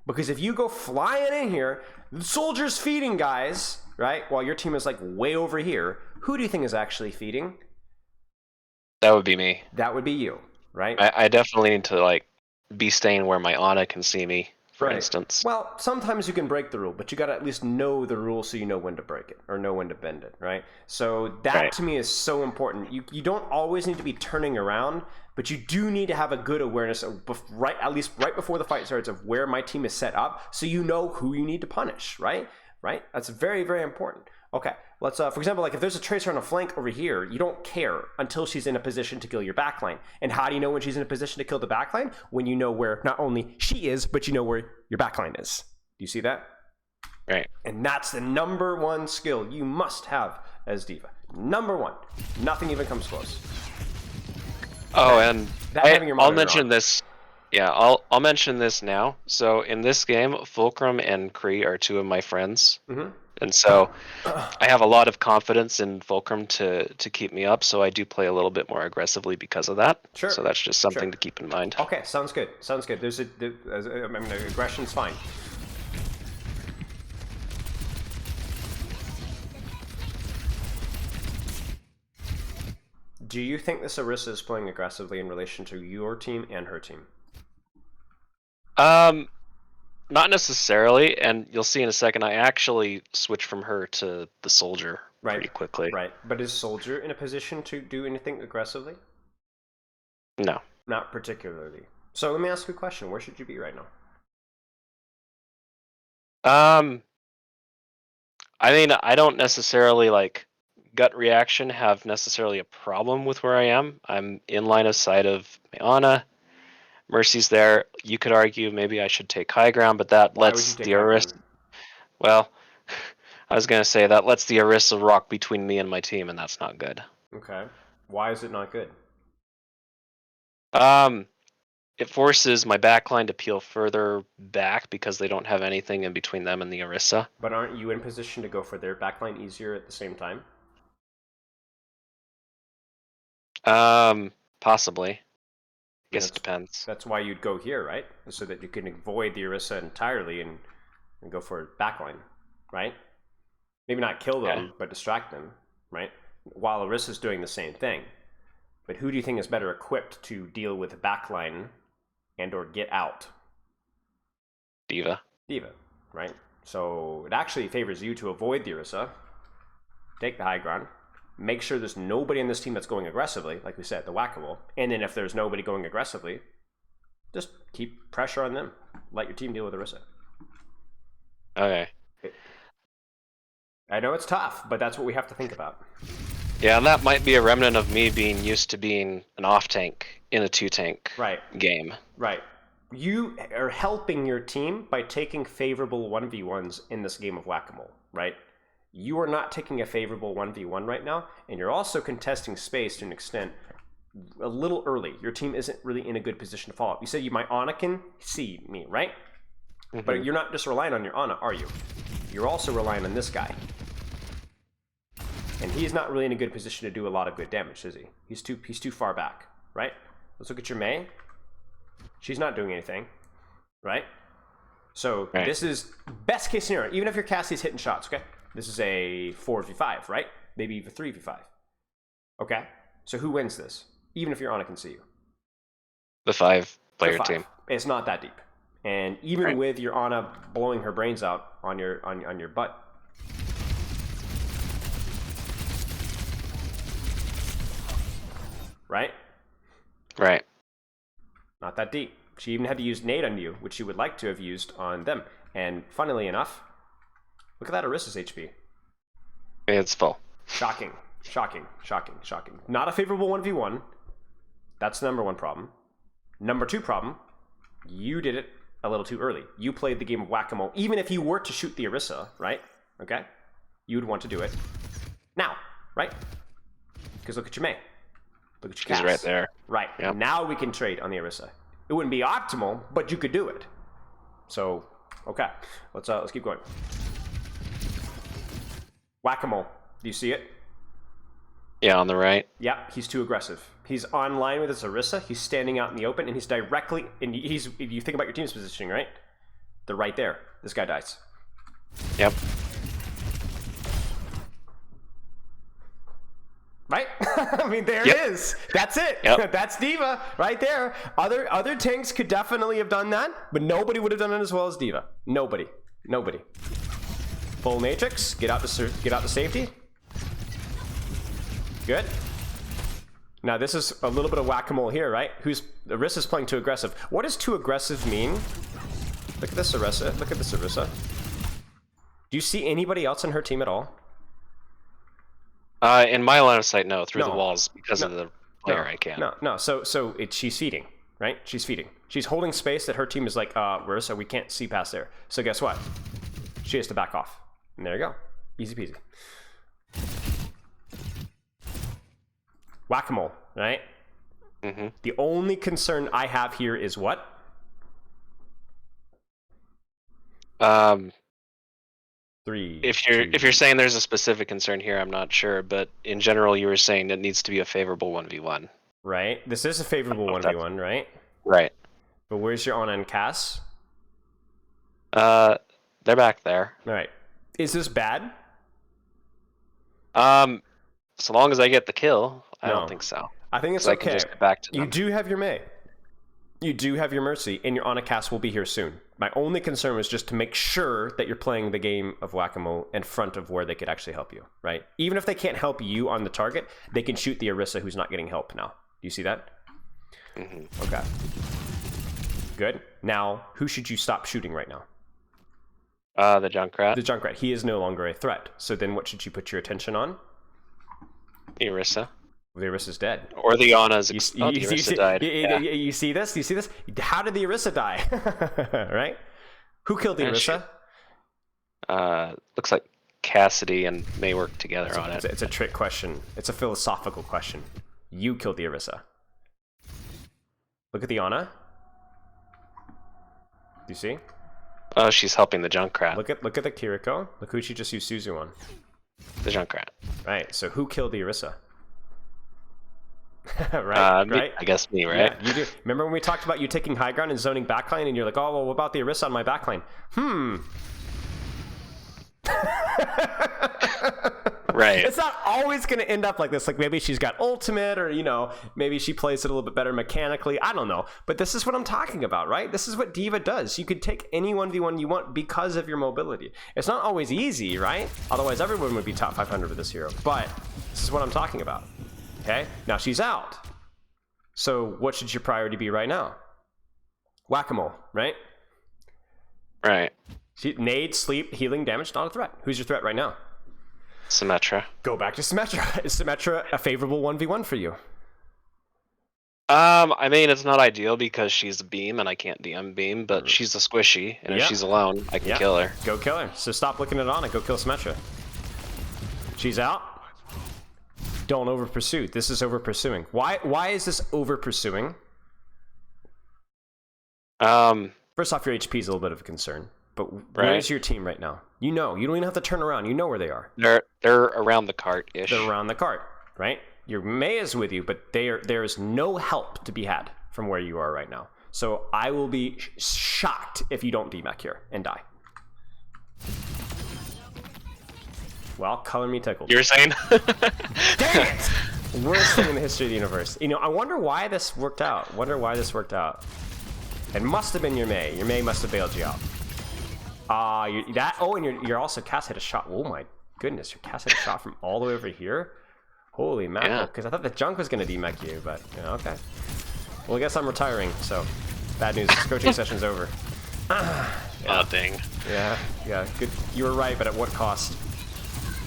Because if you go flying in here, the soldier's feeding, guys, right? While your team is like way over here, who do you think is actually feeding? That would be me. That would be you, right? I definitely need to like be staying where my Ana can see me, for instance. Well, sometimes you can break the rule, but you got to at least know the rule so you know when to break it or know when to bend it, right? So that to me is so important. You don't always need to be turning around, but you do need to have a good awareness of at least right before the fight starts of where my team is set up, so you know who you need to punish, right? That's very, very important. Okay, let's for example, like if there's a tracer on a flank over here, you don't care until she's in a position to kill your backline. And how do you know when she's in a position to kill the backline? When you know where not only she is, but you know where your backline is. Do you see that? Right. And that's the number one skill you must have as D.Va. Number one. Nothing even comes close. Oh, and I'll mention this. Yeah, I'll mention this now. So in this game, Fulcrum and Kree are two of my friends. Mm-hmm. And so I have a lot of confidence in Fulcrum to keep me up, so I do play a little bit more aggressively because of that. Sure. So that's just something to keep in mind. Okay, sounds good. Aggression's fine. Do you think this Orisa is playing aggressively in relation to your team and her team? Not necessarily, and you'll see in a second, I actually switched from her to the soldier pretty quickly. Right, but is soldier in a position to do anything aggressively? No. Not particularly. So let me ask you a question. Where should you be right now? I mean, I don't necessarily, like, gut reaction have necessarily a problem with where I am. I'm in line of sight of Mayana. Mercy's there. You could argue maybe I should take high ground, but that lets the Orisa... Well, I was going to say that lets the Orisa rock between me and my team, and that's not good. Okay. Why is it not good? It forces my backline to peel further back because they don't have anything in between them and the Orisa. But aren't you in position to go for their backline easier at the same time? Possibly. I guess it depends. That's why you'd go here, right? So that you can avoid the Orisa entirely and go for backline, right? Maybe not kill them, but distract them, right? While Orisa's doing the same thing. But who do you think is better equipped to deal with backline and or get out? D.Va, right? So it actually favors you to avoid the Orisa, take the high ground, make sure there's nobody in this team that's going aggressively, like we said, the whack-a-mole. And then if there's nobody going aggressively, just keep pressure on them. Let your team deal with Orisa. Okay. I know it's tough, but that's what we have to think about. Yeah, and that might be a remnant of me being used to being an off tank in a 2-tank game. Right. You are helping your team by taking favorable 1v1s in this game of whack-a-mole, right? You are not taking a favorable 1v1 right now, and you're also contesting space to an extent a little early. Your team isn't really in a good position to follow up. You said my Ana can see me, right? Mm-hmm. But you're not just relying on your Ana, are you? You're also relying on this guy. And he's not really in a good position to do a lot of good damage, is he? He's too far back, right? Let's look at your Mei. She's not doing anything, right? So This is best case scenario. Even if your Cassie's hitting shots, okay? This is a 4v5, right? Maybe even 3v5. Okay? So who wins this? Even if your Ana can see you. The 5-player team. It's not that deep. And even with your Ana blowing her brains out on your butt. Right? Right. Not that deep. She even had to use nade on you, which she would like to have used on them. And funnily enough, look at that Orisa's HP. It's full. Shocking. Not a favorable 1v1. That's the number one problem. Number two problem, you did it a little too early. You played the game of whack-a-mole. Even if you were to shoot the Orisa, right? Okay? You would want to do it now, right? Because look at your Mei. Look at your Cass. He's right there. Right. Yep. Now we can trade on the Orisa. It wouldn't be optimal, but you could do it. So, okay. Let's keep going. Whack-a-mole. Do you see it? Yeah, on the right. Yep, he's too aggressive. He's online with his Orisa. He's standing out in the open, and he's directly... And he's... If you think about your team's positioning, right? They're right there. This guy dies. Yep. Right? I mean, there it is. That's it. Yep. That's D.Va right there. Other tanks could definitely have done that, but nobody would have done it as well as D.Va. Nobody. Full matrix. Get out to safety. Good. Now this is a little bit of whack-a-mole here, right? Orisa's playing too aggressive. What does too aggressive mean? Look at this Orisa. Look at this Orisa. Do you see anybody else on her team at all? In my line of sight, no. Through the walls because of the player I can. No. So she's feeding, right? She's feeding. She's holding space that her team is like, Orisa, we can't see past there. So guess what? She has to back off. And there you go. Easy peasy. Whack-a-mole, right? Mm-hmm. The only concern I have here is what? If you're saying there's a specific concern here, I'm not sure, but in general, you were saying it needs to be a favorable 1v1. Right. This is a favorable 1v1, right? Right. But where's your Ana and Cass? They're back there. All right. Is this bad? So long as I get the kill, I don't think so. I think it's okay. I can just get back to them. You do have your Mei. You do have your Mercy, and your Ana Cass will be here soon. My only concern was just to make sure that you're playing the game of whack-a-mole in front of where they could actually help you, right? Even if they can't help you on the target, they can shoot the Orisa who's not getting help now. Do you see that? Mm-hmm. Okay. Good. Now, who should you stop shooting right now? The Junkrat. The Junkrat. He is no longer a threat. So then what should you put your attention on? The Orisa. The Orisa's dead. Or the Ana's. The Orisa died. You see this? You see this? How did the Orisa die? Right? Who killed the Orisa? Looks like Cassidy and Mei work together on it. It's a trick question. It's a philosophical question. You killed the Orisa. Look at the Ana. Do you see? Oh, she's helping the Junkrat. Look at the Kiriko. Look who she just used Suzu on. The Junkrat. Right. So who killed the Orisa? right? I guess me, right? Yeah, you do. Remember when we talked about you taking high ground and zoning backline, and you're like, oh, well, what about the Orisa on my backline? Right. It's not always going to end up like this. Like maybe she's got ultimate, or maybe she plays it a little bit better mechanically. I don't know. But this is what I'm talking about, right? This is what D.Va does. You could take any 1v1 you want because of your mobility. It's not always easy, right? Otherwise, everyone would be top 500 with this hero. But This is what I'm talking about. Okay? Now she's out. So what should your priority be right now? Whack-a-mole, right? Right. Nade, sleep, healing, damage, not a threat. Who's your threat right now? Symmetra. Go back to Symmetra. Is Symmetra a favorable 1v1 for you? I mean, it's not ideal because she's a beam and I can't DM beam, but she's a squishy, and if she's alone, I can kill her. Go kill her. So stop looking at Ana. Go kill Symmetra. She's out. Don't over pursue. This is over pursuing. Why is this over pursuing? First off, your HP is a little bit of a concern. But where's your team right now? You know. You don't even have to turn around. You know where they are. They're around the cart-ish. They're around the cart, right? Your Mei is with you, but there is no help to be had from where you are right now. So I will be shocked if you don't DMAC here and die. Well, color me tickled. You were saying? Dang it! Worst thing in the history of the universe. You know, I wonder why this worked out. It must have been your Mei. Your Mei must have bailed you out. And you're also Cass hit a shot. Oh my goodness, your Cass hit a shot from all the way over here. Holy mackerel! Because I thought the junk was gonna DMAC you, but okay. Well, I guess I'm retiring. So bad news. Coaching session's over. Oh dang. Yeah. Good. You were right, but at what cost?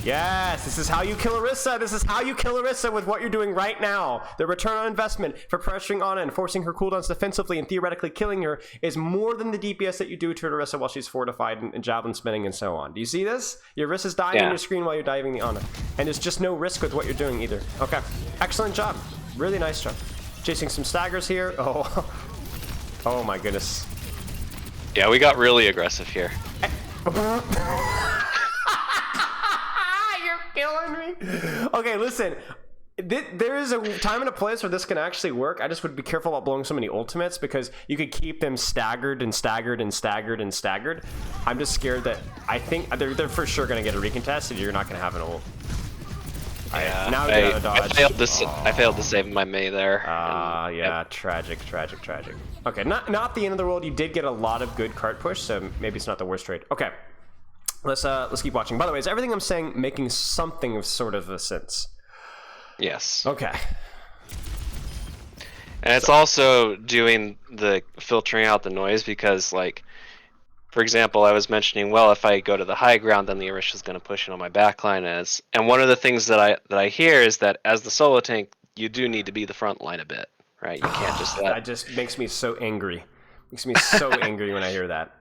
Yes, this is how you kill Orisa. This is how you kill Orisa with what you're doing right now. The return on investment for pressuring Ana and forcing her cooldowns defensively and theoretically killing her is more than the DPS that you do to Orisa while she's fortified and javelin spinning and so on. Do you see this? Your Orisa's dying on your screen while you're diving the Ana. And there's just no risk with what you're doing either. Okay, excellent job. Really nice job. Chasing some staggers here. Oh my goodness. Yeah, we got really aggressive here. Killing me. Okay, listen. There is a time and a place where this can actually work. I just would be careful about blowing so many ultimates because you could keep them staggered and staggered and staggered and staggered. I'm just scared that I think they're for sure going to get a recontest and you're not going to have an ult. Yeah, now we got a dodge. I failed to save my Mei there. Yeah, tragic. Okay, not the end of the world. You did get a lot of good cart push, so maybe it's not the worst trade. Okay. Let's keep watching. By the way, is everything I'm saying making something of sort of a sense? Yes. Okay. And it's also doing the filtering out the noise because, like, for example, I was mentioning, well, if I go to the high ground, then the Orisha's going to push it on my backline. And one of the things that I hear is that as the solo tank, you do need to be the front line a bit, right? You can't just let... That just makes me so angry. Makes me so angry when I hear that.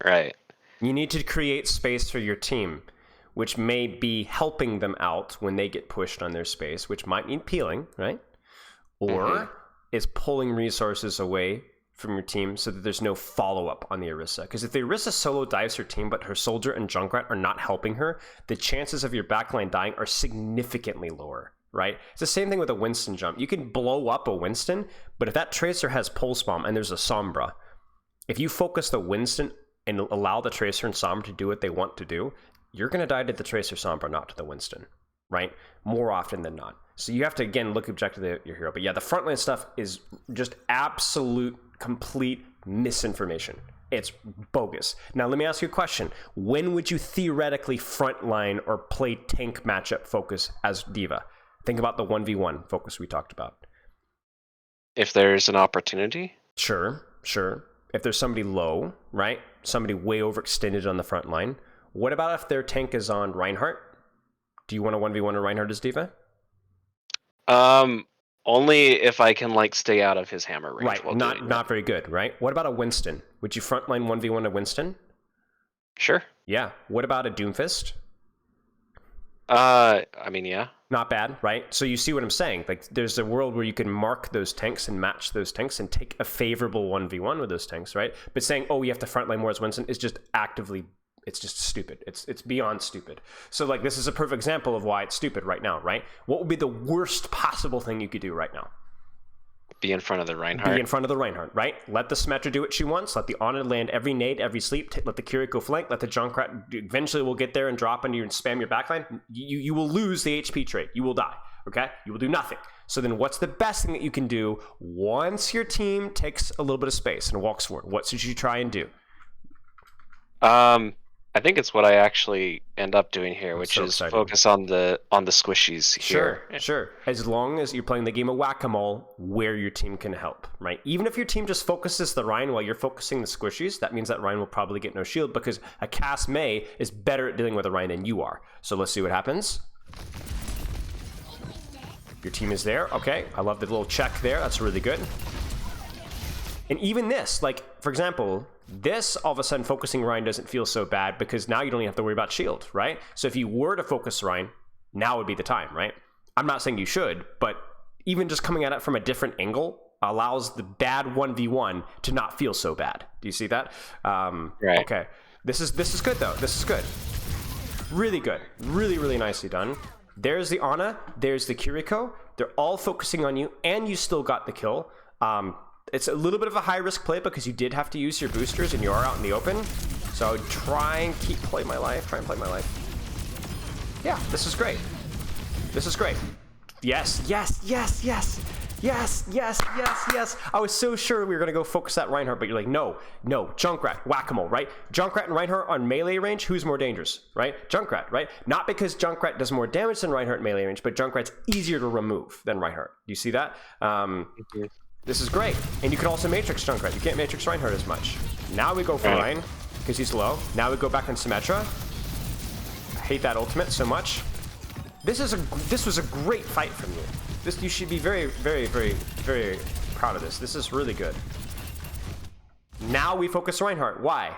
Right. You need to create space for your team, which may be helping them out when they get pushed on their space, which might mean peeling, right? Or is pulling resources away from your team so that there's no follow-up on the Orisa. Because if the Orisa solo dives her team, but her soldier and Junkrat are not helping her, the chances of your backline dying are significantly lower, right? It's the same thing with a Winston jump. You can blow up a Winston, but if that Tracer has Pulse Bomb and there's a Sombra, if you focus the Winston and allow the Tracer and Sombra to do what they want to do, you're going to die to the Tracer Sombra, not to the Winston, right? More often than not. So you have to, again, look objectively at your hero. But yeah, the frontline stuff is just absolute, complete misinformation. It's bogus. Now, let me ask you a question. When would you theoretically frontline or play tank matchup focus as D.Va? Think about the 1v1 focus we talked about. If there's an opportunity? Sure. If there's somebody low, right? Somebody way overextended on the front line. What about if their tank is on Reinhardt? Do you want a 1v1 or Reinhardt as D.Va? Only if I can, like, stay out of his hammer range. Right, not very good, right? What about a Winston? Would you frontline 1v1 a Winston? Sure. Yeah. What about a Doomfist? I mean, yeah. Not bad, right? So you see what I'm saying? Like, there's a world where you can mark those tanks and match those tanks and take a favorable 1v1 with those tanks, right? But saying, oh, you have to frontline more as Winston is just actively, it's just stupid. It's beyond stupid. So, like, this is a perfect example of why it's stupid right now, right? What would be the worst possible thing you could do right now? Be in front of the Reinhardt. Be in front of the Reinhardt, right? Let the Symmetra do what she wants. Let the Ana land every nade, every sleep. Let the Kyriak go flank. Let the Junkrat eventually will get there and drop into you and spam your backline. You will lose the HP trade. You will die, okay? You will do nothing. So then what's the best thing that you can do once your team takes a little bit of space and walks forward? What should you try and do? I think it's what I actually end up doing here, I'm which so is excited. focus on the squishies Sure, here. sure. As long as you're playing the game of whack-a-mole where your team can help, right? Even if your team just focuses the Rhine while you're focusing the squishies, that means that Rhine will probably get no shield because a cast Mei is better at dealing with a Rhine than you are. So let's see what happens. Your team is there. Okay, I love the little check there. That's really good. And even this, like, for example, this, all of a sudden, focusing Rhine doesn't feel so bad because now you don't even have to worry about shield, right? So if you were to focus Rhine, now would be the time, right? I'm not saying you should, but even just coming at it from a different angle allows the bad 1v1 to not feel so bad. Do you see that? Right. Okay. This is good, though. This is good. Really good. Really, really nicely done. There's the Ana. There's the Kiriko. They're all focusing on you, and you still got the kill. It's a little bit of a high-risk play because you did have to use your boosters, and you are out in the open. So try and play my life. Try and play my life. Yeah, this is great. This is great. Yes, yes, yes, yes. Yes, yes, yes, yes. I was so sure we were going to go focus that Reinhardt, but you're like, no, no, Junkrat, whack-a-mole, right? Junkrat and Reinhardt on melee range, who's more dangerous, right? Junkrat, right? Not because Junkrat does more damage than Reinhardt in melee range, but Junkrat's easier to remove than Reinhardt. Do you see that? This is great. And you can also Matrix Junkrat. You can't Matrix Reinhardt as much. Now we go for Rhine, because he's low. Now we go back on Symmetra. I hate that ultimate so much. This was a great fight from you. You should be very, very, very, very proud of this. This is really good. Now we focus Reinhardt. Why?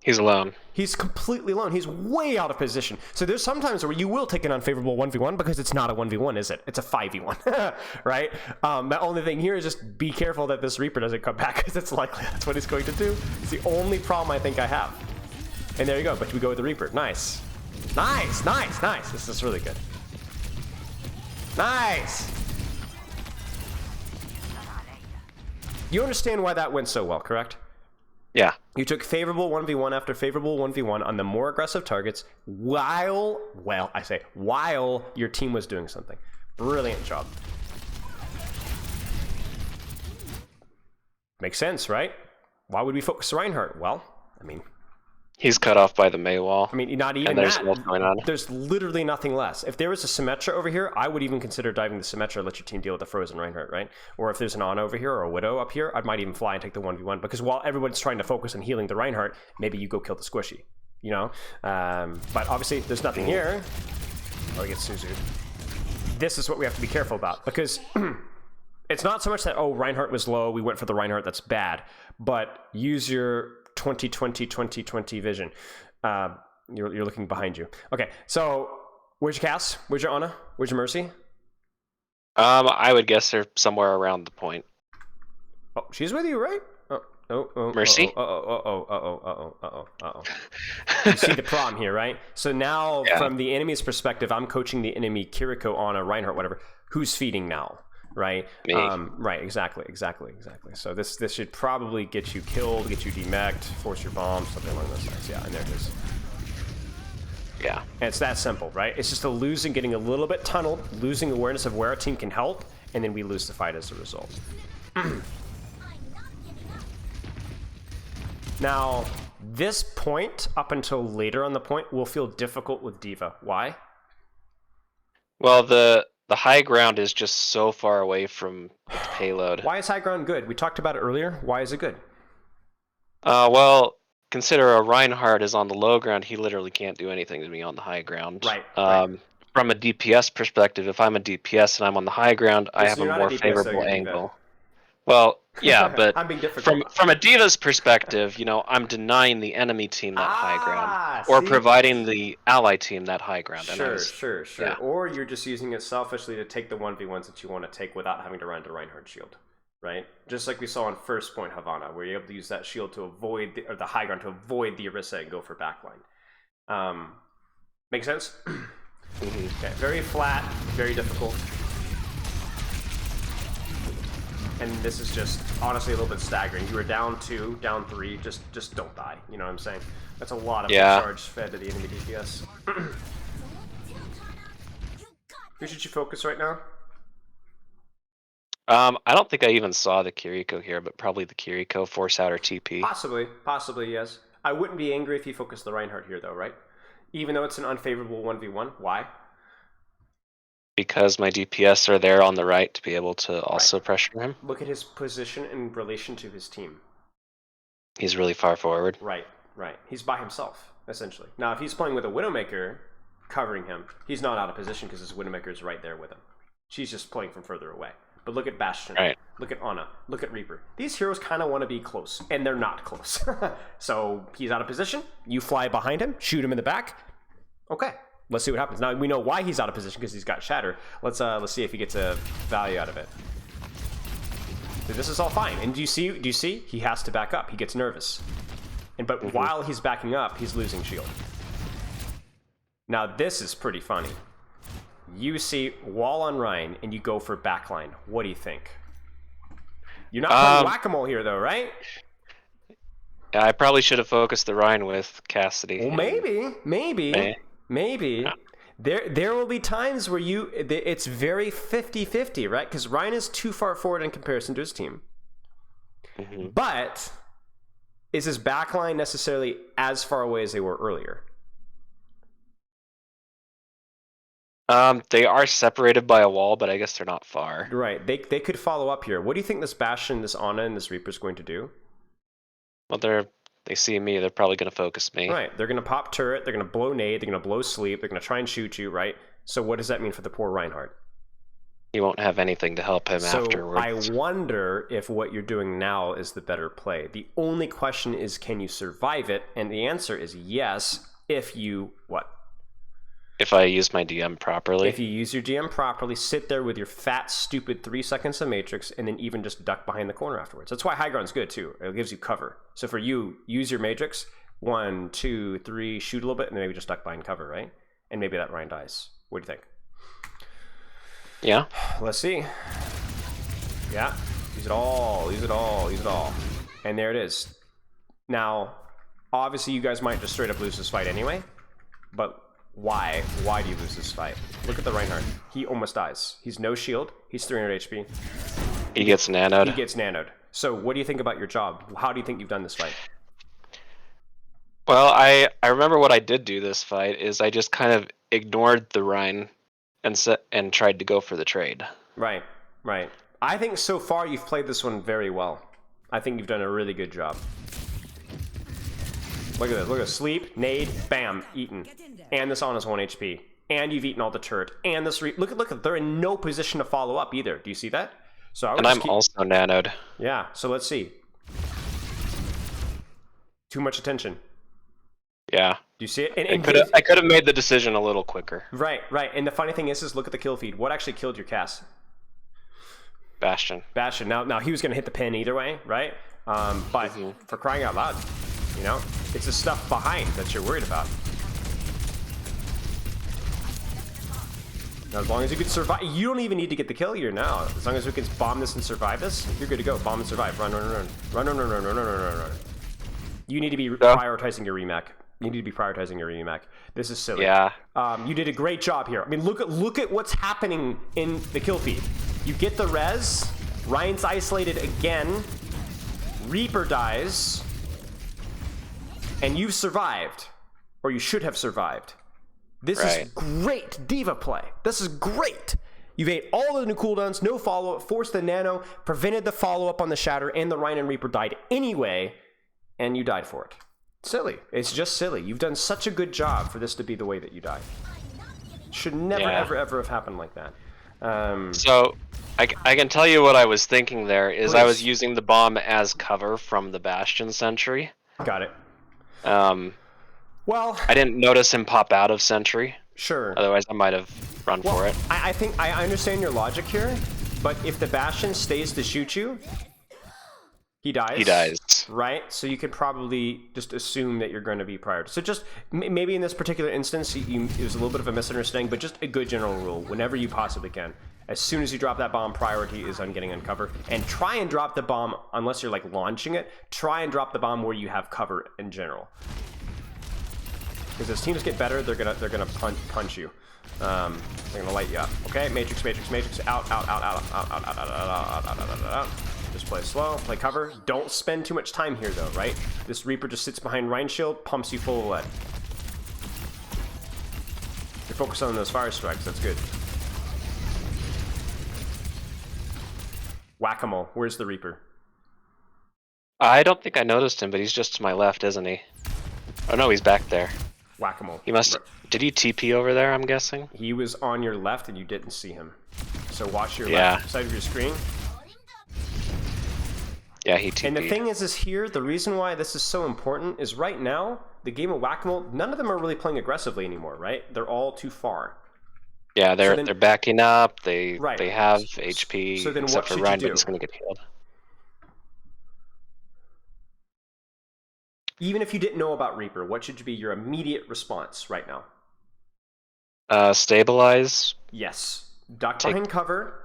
He's alone. He's completely alone. He's way out of position. So there's sometimes where you will take an unfavorable 1v1 because it's not a 1v1, is it? It's a 5v1, right? The only thing here is just be careful that this Reaper doesn't come back because it's likely that's what he's going to do. It's the only problem I think I have. And there you go. But we go with the Reaper. Nice. Nice, nice, nice. This is really good. Nice. You understand why that went so well, correct? Yeah. You took favorable 1v1 after favorable 1v1 on the more aggressive targets while your team was doing something. Brilliant job. Makes sense, right? Why would we focus Reinhardt? Well, I mean... He's cut off by the Mei wall. I mean, not even and there's that. Ult going on. There's literally nothing less. If there was a Symmetra over here, I would even consider diving the Symmetra and let your team deal with the frozen Reinhardt, right? Or if there's an Ana over here or a Widow up here, I might even fly and take the 1v1 because while everyone's trying to focus on healing the Reinhardt, maybe you go kill the Squishy, you know? But obviously, there's nothing here. Oh, he gets Suzu. This is what we have to be careful about because it's not so much that, oh, Reinhardt was low, we went for the Reinhardt, that's bad, but use your 2020 vision. You're looking behind you. Okay, so where's your Cass? Where's your Ana? Where's your Mercy? I would guess they're somewhere around the point. Oh, she's with you, right? Mercy? You see the problem here, right? So now, from the enemy's perspective, I'm coaching the enemy Kiriko, Ana, Reinhardt, whatever. Who's feeding now? Right? Me. Right, exactly. So this should probably get you killed, get you demeched, force your bomb, something along those lines. Yeah, and there it is. Yeah. And it's that simple, right? It's just getting a little bit tunneled, losing awareness of where our team can help, and then we lose the fight as a result. Now, this point, up until later on the point, will feel difficult with D.Va. Why? Well, the high ground is just so far away from its payload. Why is high ground good? We talked about it earlier. Why is it good? Well, consider a Reinhardt is on the low ground. He literally can't do anything to me on the high ground. Right. From a DPS perspective, if I'm a DPS and I'm on the high ground, I have a more favorable angle. Well, yeah, but I'm being difficult. from a D.Va's perspective, you know, I'm denying the enemy team that high ground, or providing the ally team that high ground. Sure. Yeah. Or you're just using it selfishly to take the 1v1s that you want to take without having to run to Reinhardt shield, right? Just like we saw on first point Havana, where you're able to use that shield to avoid the high ground to avoid the Orisa and go for backline. Make sense? Okay. Very flat, very difficult. And this is just honestly a little bit staggering. You were down 2, down 3. Just don't die. You know what I'm saying? That's a lot of charge fed to the enemy DPS. Who should you focus right now? I don't think I even saw the Kiriko here, but probably the Kiriko force out or TP. Possibly, yes. I wouldn't be angry if he focused the Reinhardt here, though, right? Even though it's an unfavorable 1v1. Why? Because my DPS are there on the right to be able to also pressure him. Look at his position in relation to his team. He's really far forward. Right. He's by himself, essentially. Now, if he's playing with a Widowmaker covering him, he's not out of position because his Widowmaker is right there with him. She's just playing from further away. But look at Bastion. Right. Look at Ana. Look at Reaper. These heroes kind of want to be close, and they're not close. So he's out of position. You fly behind him, shoot him in the back. Okay. Let's see what happens. Now we know why he's out of position because he's got Shatter. Let's see if he gets a value out of it. So this is all fine. And do you see? He has to back up. He gets nervous. But while he's backing up, he's losing shield. Now this is pretty funny. You see wall on Ryan and you go for backline. What do you think? You're not playing whack-a-mole here though, right? Yeah, I probably should have focused the Ryan with Cassidy. Well, maybe. Yeah. There will be times where it's very 50-50, right? Because Ryan is too far forward in comparison to his team. But is his backline necessarily as far away as they were earlier? They are separated by a wall, but I guess they're not far. Right. They could follow up here. What do you think this Bastion, this Ana, and this Reaper is going to do? Well, they see me, they're probably going to focus me. Right. They're going to pop turret, they're going to blow nade, they're going to blow sleep, they're going to try and shoot you, right? So what does that mean for the poor Reinhardt? He won't have anything to help him afterwards. I wonder if what you're doing now is the better play. The only question is, can you survive it? And the answer is yes, if you, what? If I use my DM properly. If you use your DM properly, sit there with your fat, stupid 3 seconds of Matrix, and then even just duck behind the corner afterwards. That's why high ground's good, too. It gives you cover. So for you, use your Matrix, 1, 2, 3, shoot a little bit, and then maybe just duck behind cover, right? And maybe that Ryan dies. What do you think? Yeah. Let's see. Yeah. Use it all. And there it is. Now, obviously you guys might just straight up lose this fight anyway, but why? Why do you lose this fight? Look at the Reinhardt. He almost dies. He's no shield. He's 300 HP. He gets nanoed. So what do you think about your job? How do you think you've done this fight? Well, I remember what I did do this fight is I just kind of ignored the Rhine and tried to go for the trade. Right. I think so far you've played this one very well. I think you've done a really good job. Look at this. Look at this. Sleep, nade, bam, eaten. And this on is 1 HP. And you've eaten all the turret. And this look at they're in no position to follow up either. Do you see that? So I'm also nanoed. Yeah, so let's see. Too much attention. Yeah. Do you see it? And I could have made the decision a little quicker. Right. And the funny thing is look at the kill feed. What actually killed your cast? Bastion. Now he was going to hit the pin either way, right? But for crying out loud, it's the stuff behind that you're worried about. Now, as long as you can survive, you don't even need to get the kill here now. As long as we can bomb this and survive this, you're good to go. Bomb and survive. Run. You need to be prioritizing your remake. This is silly. Yeah. You did a great job here. I mean, look at what's happening in the kill feed. You get the res. Ryan's isolated again. Reaper dies. And you've survived. Or you should have survived. This is great D.Va play. This is great. You've ate all of the new cooldowns, no follow-up, forced the nano, prevented the follow-up on the shatter, and the Rhine and Reaper died anyway, and you died for it. Silly. It's just silly. You've done such a good job for this to be the way that you die. Should never, ever have happened like that. So, I can tell you what I was thinking there is Please. I was using the bomb as cover from the Bastion sentry. Got it. Well, I didn't notice him pop out of sentry. Sure. Otherwise, I might have run for it. I think I understand your logic here, but if the Bastion stays to shoot you, he dies. He dies. Right? So you could probably just assume that you're going to be prior. So just maybe in this particular instance, it was a little bit of a misunderstanding, but just a good general rule. Whenever you possibly can, as soon as you drop that bomb, priority is on getting on cover. And try and drop the bomb, unless you're like launching it, try and drop the bomb where you have cover in general. Because as teams get better, they're gonna punch you. They're gonna light you up. Okay, matrix, out. Just play slow, play cover. Don't spend too much time here though, right? This Reaper just sits behind Rhine Shield, pumps you full of lead. You're focused on those fire strikes, that's good. Whack-a-mole, where's the Reaper? I don't think I noticed him, but he's just to my left, isn't he? Oh no, he's back there. Whack-a-mole. He must. Did he TP over there? I'm guessing. He was on your left and you didn't see him. So watch your Yeah. left side of your screen. Yeah, he TP'd. And the thing is here, the reason why this is so important is right now, the game of Whack-a-mole, none of them are really playing aggressively anymore, right? They're all too far. Yeah, they're backing up. They Right. they have HP. So then except what for should Ryan, you but he's do? gonna get healed. Even if you didn't know about Reaper, what should be your immediate response right now? Stabilize. Yes. Duck behind cover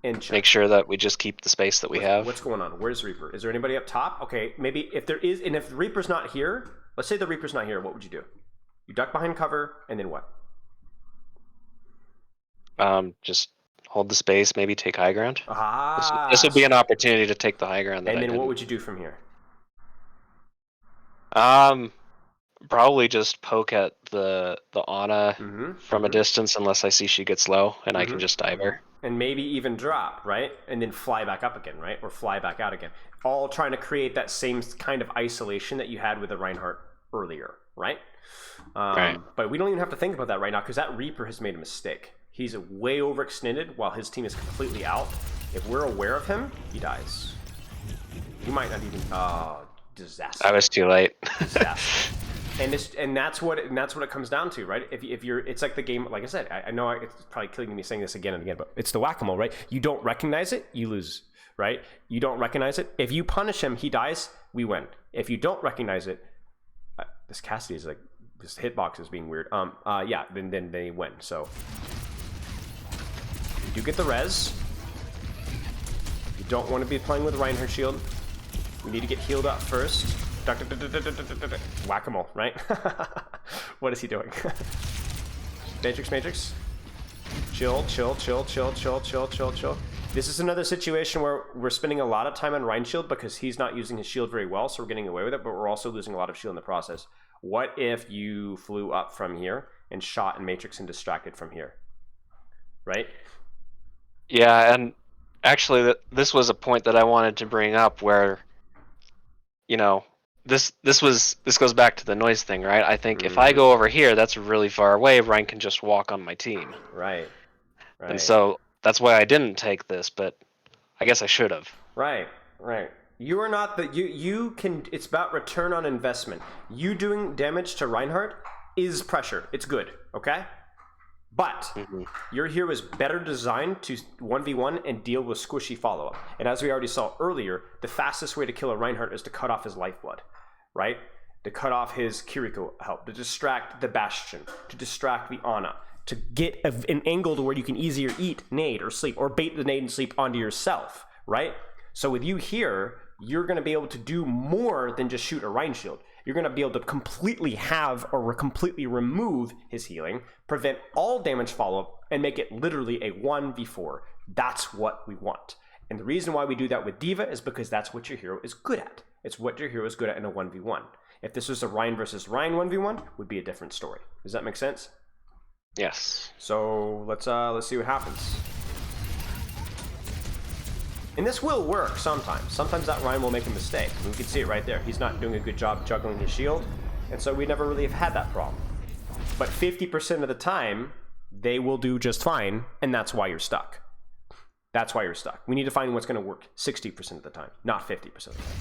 and check. Make sure that we just keep the space that we have. What's going on? Where's Reaper? Is there anybody up top? Okay, maybe if there is, and if the Reaper's not here, let's say the Reaper's not here, what would you do? You duck behind cover, and then what? Just hold the space, maybe take high ground. Ah. This would be an opportunity to take the high ground. And then what would you do from here? Probably just poke at the Ana from a distance, unless I see she gets low, and I can just dive her. And maybe even drop, right? And then fly back up again, right? Or fly back out again. All trying to create that same kind of isolation that you had with the Reinhardt earlier, right? Right. But we don't even have to think about that right now because that Reaper has made a mistake. He's way overextended while his team is completely out. If we're aware of him, he dies. He might not even... disaster. I was too late. Disaster. And that's what it comes down to, right? If you're, it's like the game. Like I said, I know it's probably killing me saying this again and again, but it's the whack-a-mole, right? You don't recognize it, you lose, right? You don't recognize it. If you punish him, he dies. We win. If you don't recognize it, this Cassidy is like this hitbox is being weird. Yeah, then they win. So you do get the res. You don't want to be playing with Reinhardt shield. We need to get healed up first. Whack-a-mole, right? What is he doing? Matrix. Chill. This is another situation where we're spending a lot of time on Rhine shield because he's not using his shield very well, so we're getting away with it, but we're also losing a lot of shield in the process. What if you flew up from here and shot in Matrix and distracted from here? Right? Yeah, and actually this was a point that I wanted to bring up where, you know, this goes back to the noise thing, right? I think if I go over here, that's really far away. Ryan can just walk on my team. Right. And so that's why I didn't take this, but I guess I should have. Right. You are not the you can. It's about return on investment. You doing damage to Reinhardt is pressure. It's good. Okay. But your hero is better designed to 1v1 and deal with squishy follow-up. And as we already saw earlier, the fastest way to kill a Reinhardt is to cut off his lifeblood, right? To cut off his Kiriko help, to distract the Bastion, to distract the Ana, to get an angle to where you can easier eat, nade, or sleep, or bait the nade and sleep onto yourself, right? So with you here, you're going to be able to do more than just shoot a Rhine shield. You're going to be able to completely have or completely remove his healing, prevent all damage follow-up, and make it literally a 1v4. That's what we want. And the reason why we do that with D.Va is because that's what your hero is good at. It's what your hero is good at in a 1v1. If this was a Rhine versus Rhine 1v1, would be a different story. Does that make sense? Yes. So let's see what happens. And this will work sometimes. Sometimes that Rhine will make a mistake. We can see it right there. He's not doing a good job juggling his shield. And so we never really have had that problem. But 50% of the time, they will do just fine. And that's why you're stuck. That's why you're stuck. We need to find what's going to work 60% of the time, not 50% of the time.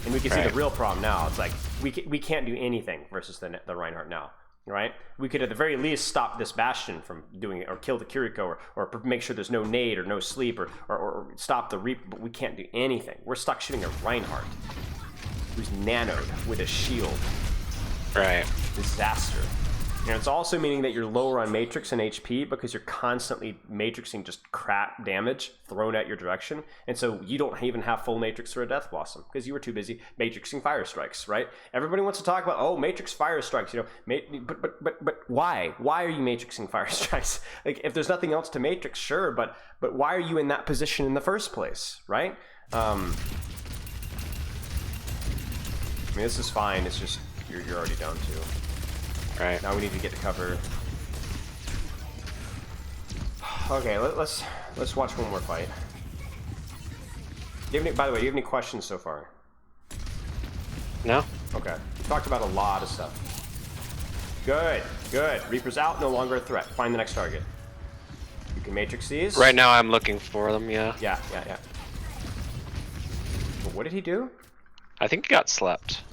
And we can see the real problem now. It's like we can't do anything versus the Reinhardt now. Right? We could at the very least stop this Bastion from doing it, or kill the Kiriko, or make sure there's no nade or no sleep, or stop the Reaper, but we can't do anything. We're stuck shooting a Reinhardt who's nanoed with a shield. Right. Disaster. And it's also meaning that you're lower on matrix and HP because you're constantly matrixing just crap damage thrown at your direction. And so you don't even have full matrix for a Death Blossom because you were too busy matrixing Fire Strikes, right? Everybody wants to talk about, oh, matrix Fire Strikes, you know, but why? Why are you matrixing Fire Strikes? Like, if there's nothing else to matrix, sure, but why are you in that position in the first place, right? I mean, this is fine. It's just you're already down 2. Right. Now we need to get to cover. Okay, let's watch one more fight. By the way, do you have any questions so far? No. Okay. We talked about a lot of stuff. Good. Good. Reaper's out. No longer a threat. Find the next target. You can matrix these. Right now, I'm looking for them. Yeah. Yeah. But what did he do? I think he got slept.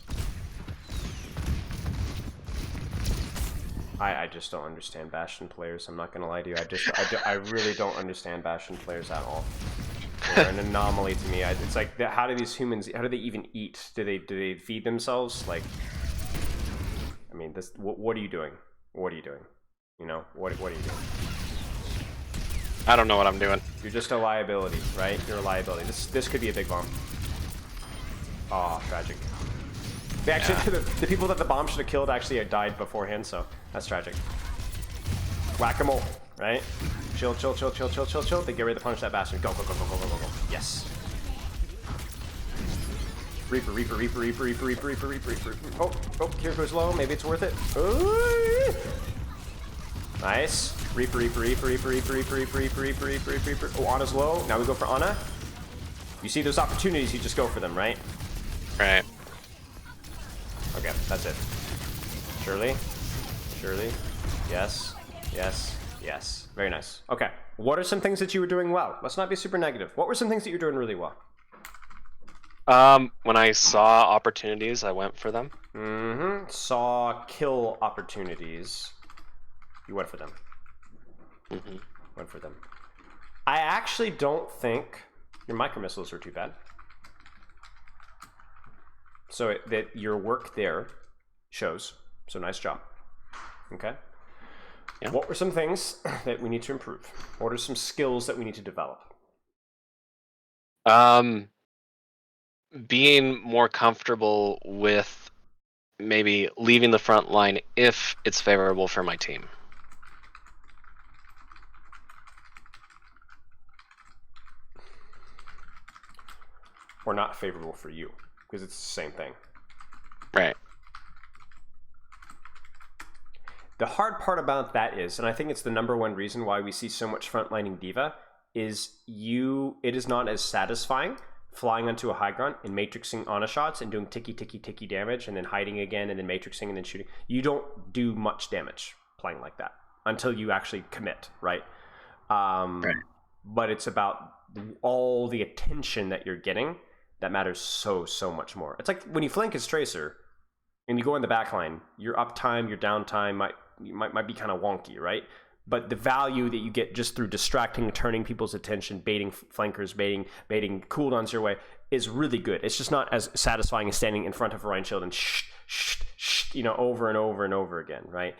I just don't understand Bastion players. I'm not gonna lie to you. I really don't understand Bastion players at all. They're an anomaly to me. It's like, how do these humans? How do they even eat? Do they feed themselves? Like, I mean, this. What are you doing? What are you doing? You know, what are you doing? I don't know what I'm doing. You're just a liability, right? You're a liability. This could be a big bomb. Oh, tragic. They actually, yeah. the people that the bomb should have killed actually died beforehand, so that's tragic. Whack-a-mole, right? Chill. They get ready to punish that bastard. Go. Yes. Reaper. Oh, here goes low. Maybe it's worth it. Ooh. Nice. Reaper. Oh, Ana's low. Now we go for Ana. You see those opportunities, you just go for them, right? Right. Okay, that's it. Surely. Yes. Very nice. Okay. What are some things that you were doing well? Let's not be super negative. What were some things that you're doing really well? When I saw opportunities, I went for them. Mm-hmm. Saw kill opportunities. You went for them. Mm-hmm. Went for them. I actually don't think your micro missiles were too bad. So that your work there shows. So nice job. Okay. Yeah. What were some things that we need to improve? What are some skills that we need to develop? Being more comfortable with maybe leaving the front line if it's favorable for my team. Or not favorable for you, because it's the same thing. Right. The hard part about that is, and I think it's the #1 reason why we see so much frontlining diva, is it is not as satisfying flying onto a high ground and matrixing Ana shots and doing ticky damage and then hiding again and then matrixing and then shooting. You don't do much damage playing like that until you actually commit, right? Right. But it's about all the attention that you're getting that matters so much more. It's like when you flank as Tracer and you go in the back line, your uptime, your downtime might be kind of wonky, right? But the value that you get just through distracting, turning people's attention, baiting flankers, baiting cooldowns your way is really good. It's just not as satisfying as standing in front of a Rhine Shield and over and over again, right?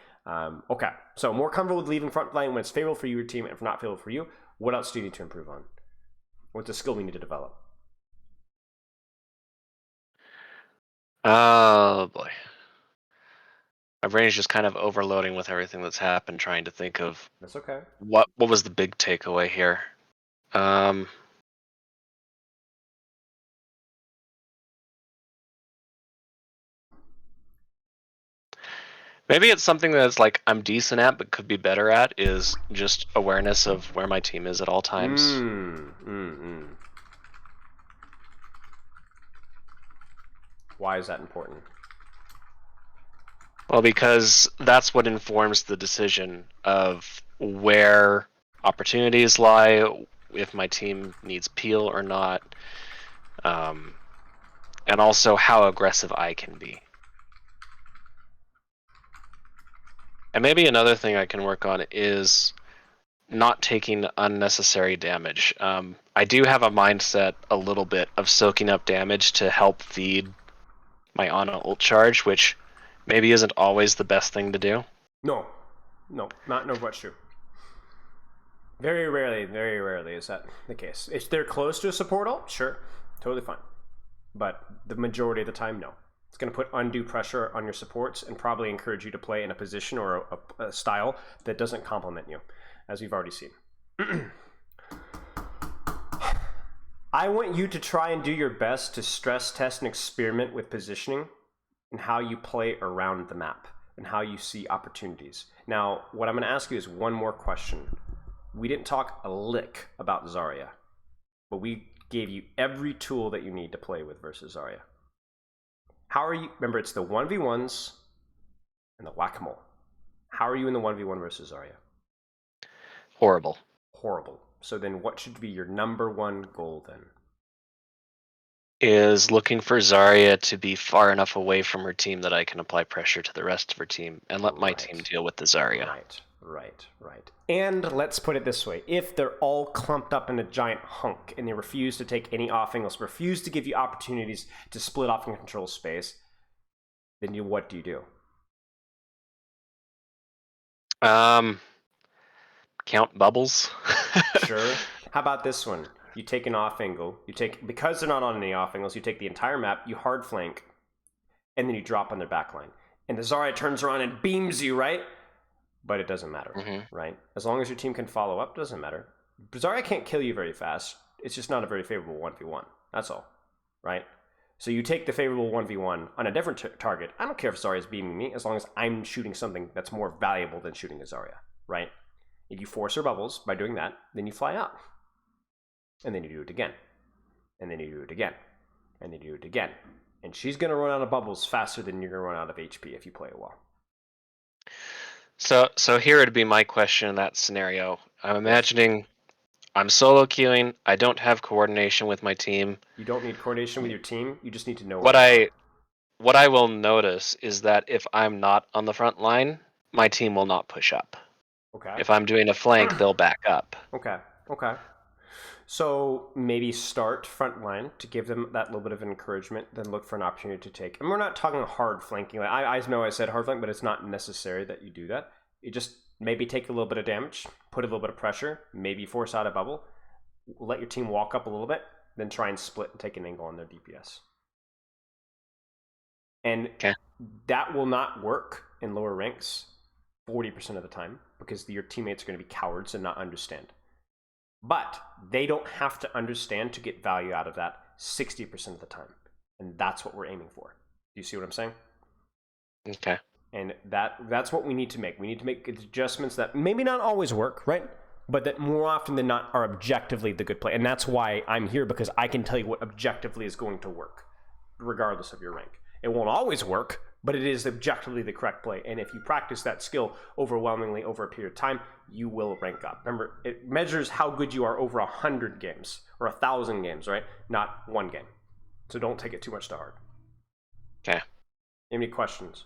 Okay, so more comfortable with leaving front line when it's favorable for your team and if not favorable for you. What else do you need to improve on? What's a skill we need to develop? Oh boy. My brain is just kind of overloading with everything that's happened, trying to think of that's okay. What was the big takeaway here? Maybe it's something that's like I'm decent at but could be better at, is just awareness of where my team is at all times. Why is that important? Well, because that's what informs the decision of where opportunities lie, if my team needs peel or not, and also how aggressive I can be. And maybe another thing I can work on is not taking unnecessary damage. I do have a mindset a little bit of soaking up damage to help feed my Ana ult charge, which maybe isn't always the best thing to do. No, not in Overwatch 2. Very rarely is that the case. If they're close to a support ult, sure, totally fine. But the majority of the time, no. It's going to put undue pressure on your supports and probably encourage you to play in a position or a style that doesn't complement you, as we've already seen. I want you to try and do your best to stress test and experiment with positioning and how you play around the map and how you see opportunities. Now, what I'm going to ask you is one more question. We didn't talk a lick about Zarya, but we gave you every tool that you need to play with versus Zarya. How are you? Remember, it's the 1v1s and the whack-a-mole. How are you in the 1v1 versus Zarya? Horrible. Horrible. So then what should be your number one goal then? Is looking for Zarya to be far enough away from her team that I can apply pressure to the rest of her team and let my team deal with the Zarya. Right. And let's put it this way. If they're all clumped up in a giant hunk and they refuse to take any off angles, refuse to give you opportunities to split off and control space, then what do you do? Count bubbles. Sure. How about this one? You take an off angle. Because they're not on any off angles, you take the entire map, you hard flank, and then you drop on their backline. And the Zarya turns around and beams you, right? But it doesn't matter, right? As long as your team can follow up, doesn't matter. Zarya can't kill you very fast. It's just not a very favorable 1v1. That's all, right? So you take the favorable 1v1 on a different target. I don't care if Zarya is beaming me, as long as I'm shooting something that's more valuable than shooting a Zarya, right? If you force her bubbles by doing that, then you fly out. And then you do it again. And then you do it again. And then you do it again. And she's going to run out of bubbles faster than you're going to run out of HP if you play it well. So here would be my question in that scenario. I'm imagining I'm solo queuing. I don't have coordination with my team. You don't need coordination with your team. You just need to know what I will notice is that if I'm not on the front line, my team will not push up. Okay. If I'm doing a flank, they'll back up. Okay. So maybe start front line to give them that little bit of encouragement, then look for an opportunity to take. And we're not talking hard flanking. Like, I know I said hard flank, but it's not necessary that you do that. You just maybe take a little bit of damage, put a little bit of pressure, maybe force out a bubble, let your team walk up a little bit, then try and split and take an angle on their DPS. And that will not work in lower ranks 40% of the time because your teammates are going to be cowards and not understand. But they don't have to understand to get value out of that 60% of the time. And that's what we're aiming for. Do you see what I'm saying? Okay. And that's what we need to make. We need to make adjustments that maybe not always work, right? But that more often than not are objectively the good play. And that's why I'm here, because I can tell you what objectively is going to work, regardless of your rank. It won't always work, but it is objectively the correct play. And if you practice that skill overwhelmingly over a period of time, you will rank up. Remember, it measures how good you are over 100 games or 1,000 games, right? Not one game. So don't take it too much to heart. Okay. Any questions?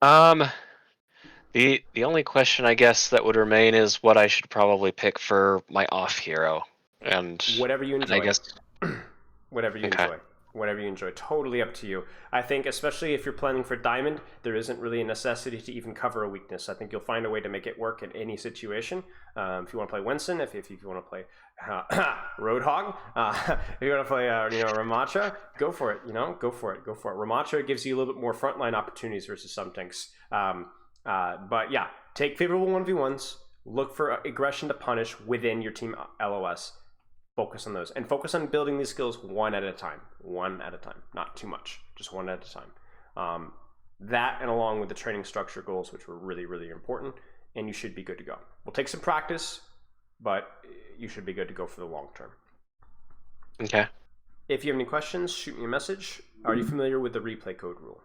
The only question I guess that would remain is what I should probably pick for my off hero, and whatever you enjoy. I guess whatever you enjoy. Whatever you enjoy, totally up to you. I think especially if you're planning for Diamond, there isn't really a necessity to even cover a weakness. I think you'll find a way to make it work in any situation. If you want to play Winston, if you want to play Roadhog, if you want to play Ramattra, go for it. Go for it. Ramattra gives you a little bit more frontline opportunities versus some tanks. But yeah, take favorable 1v1s. Look for aggression to punish within your team LOS. Focus on those and focus on building these skills one at a time, not too much, just one at a time. That and along with the training structure goals, which were really, really important, and you should be good to go. We'll take some practice, but you should be good to go for the long term. Okay. If you have any questions, shoot me a message. Are you familiar with the replay code rule?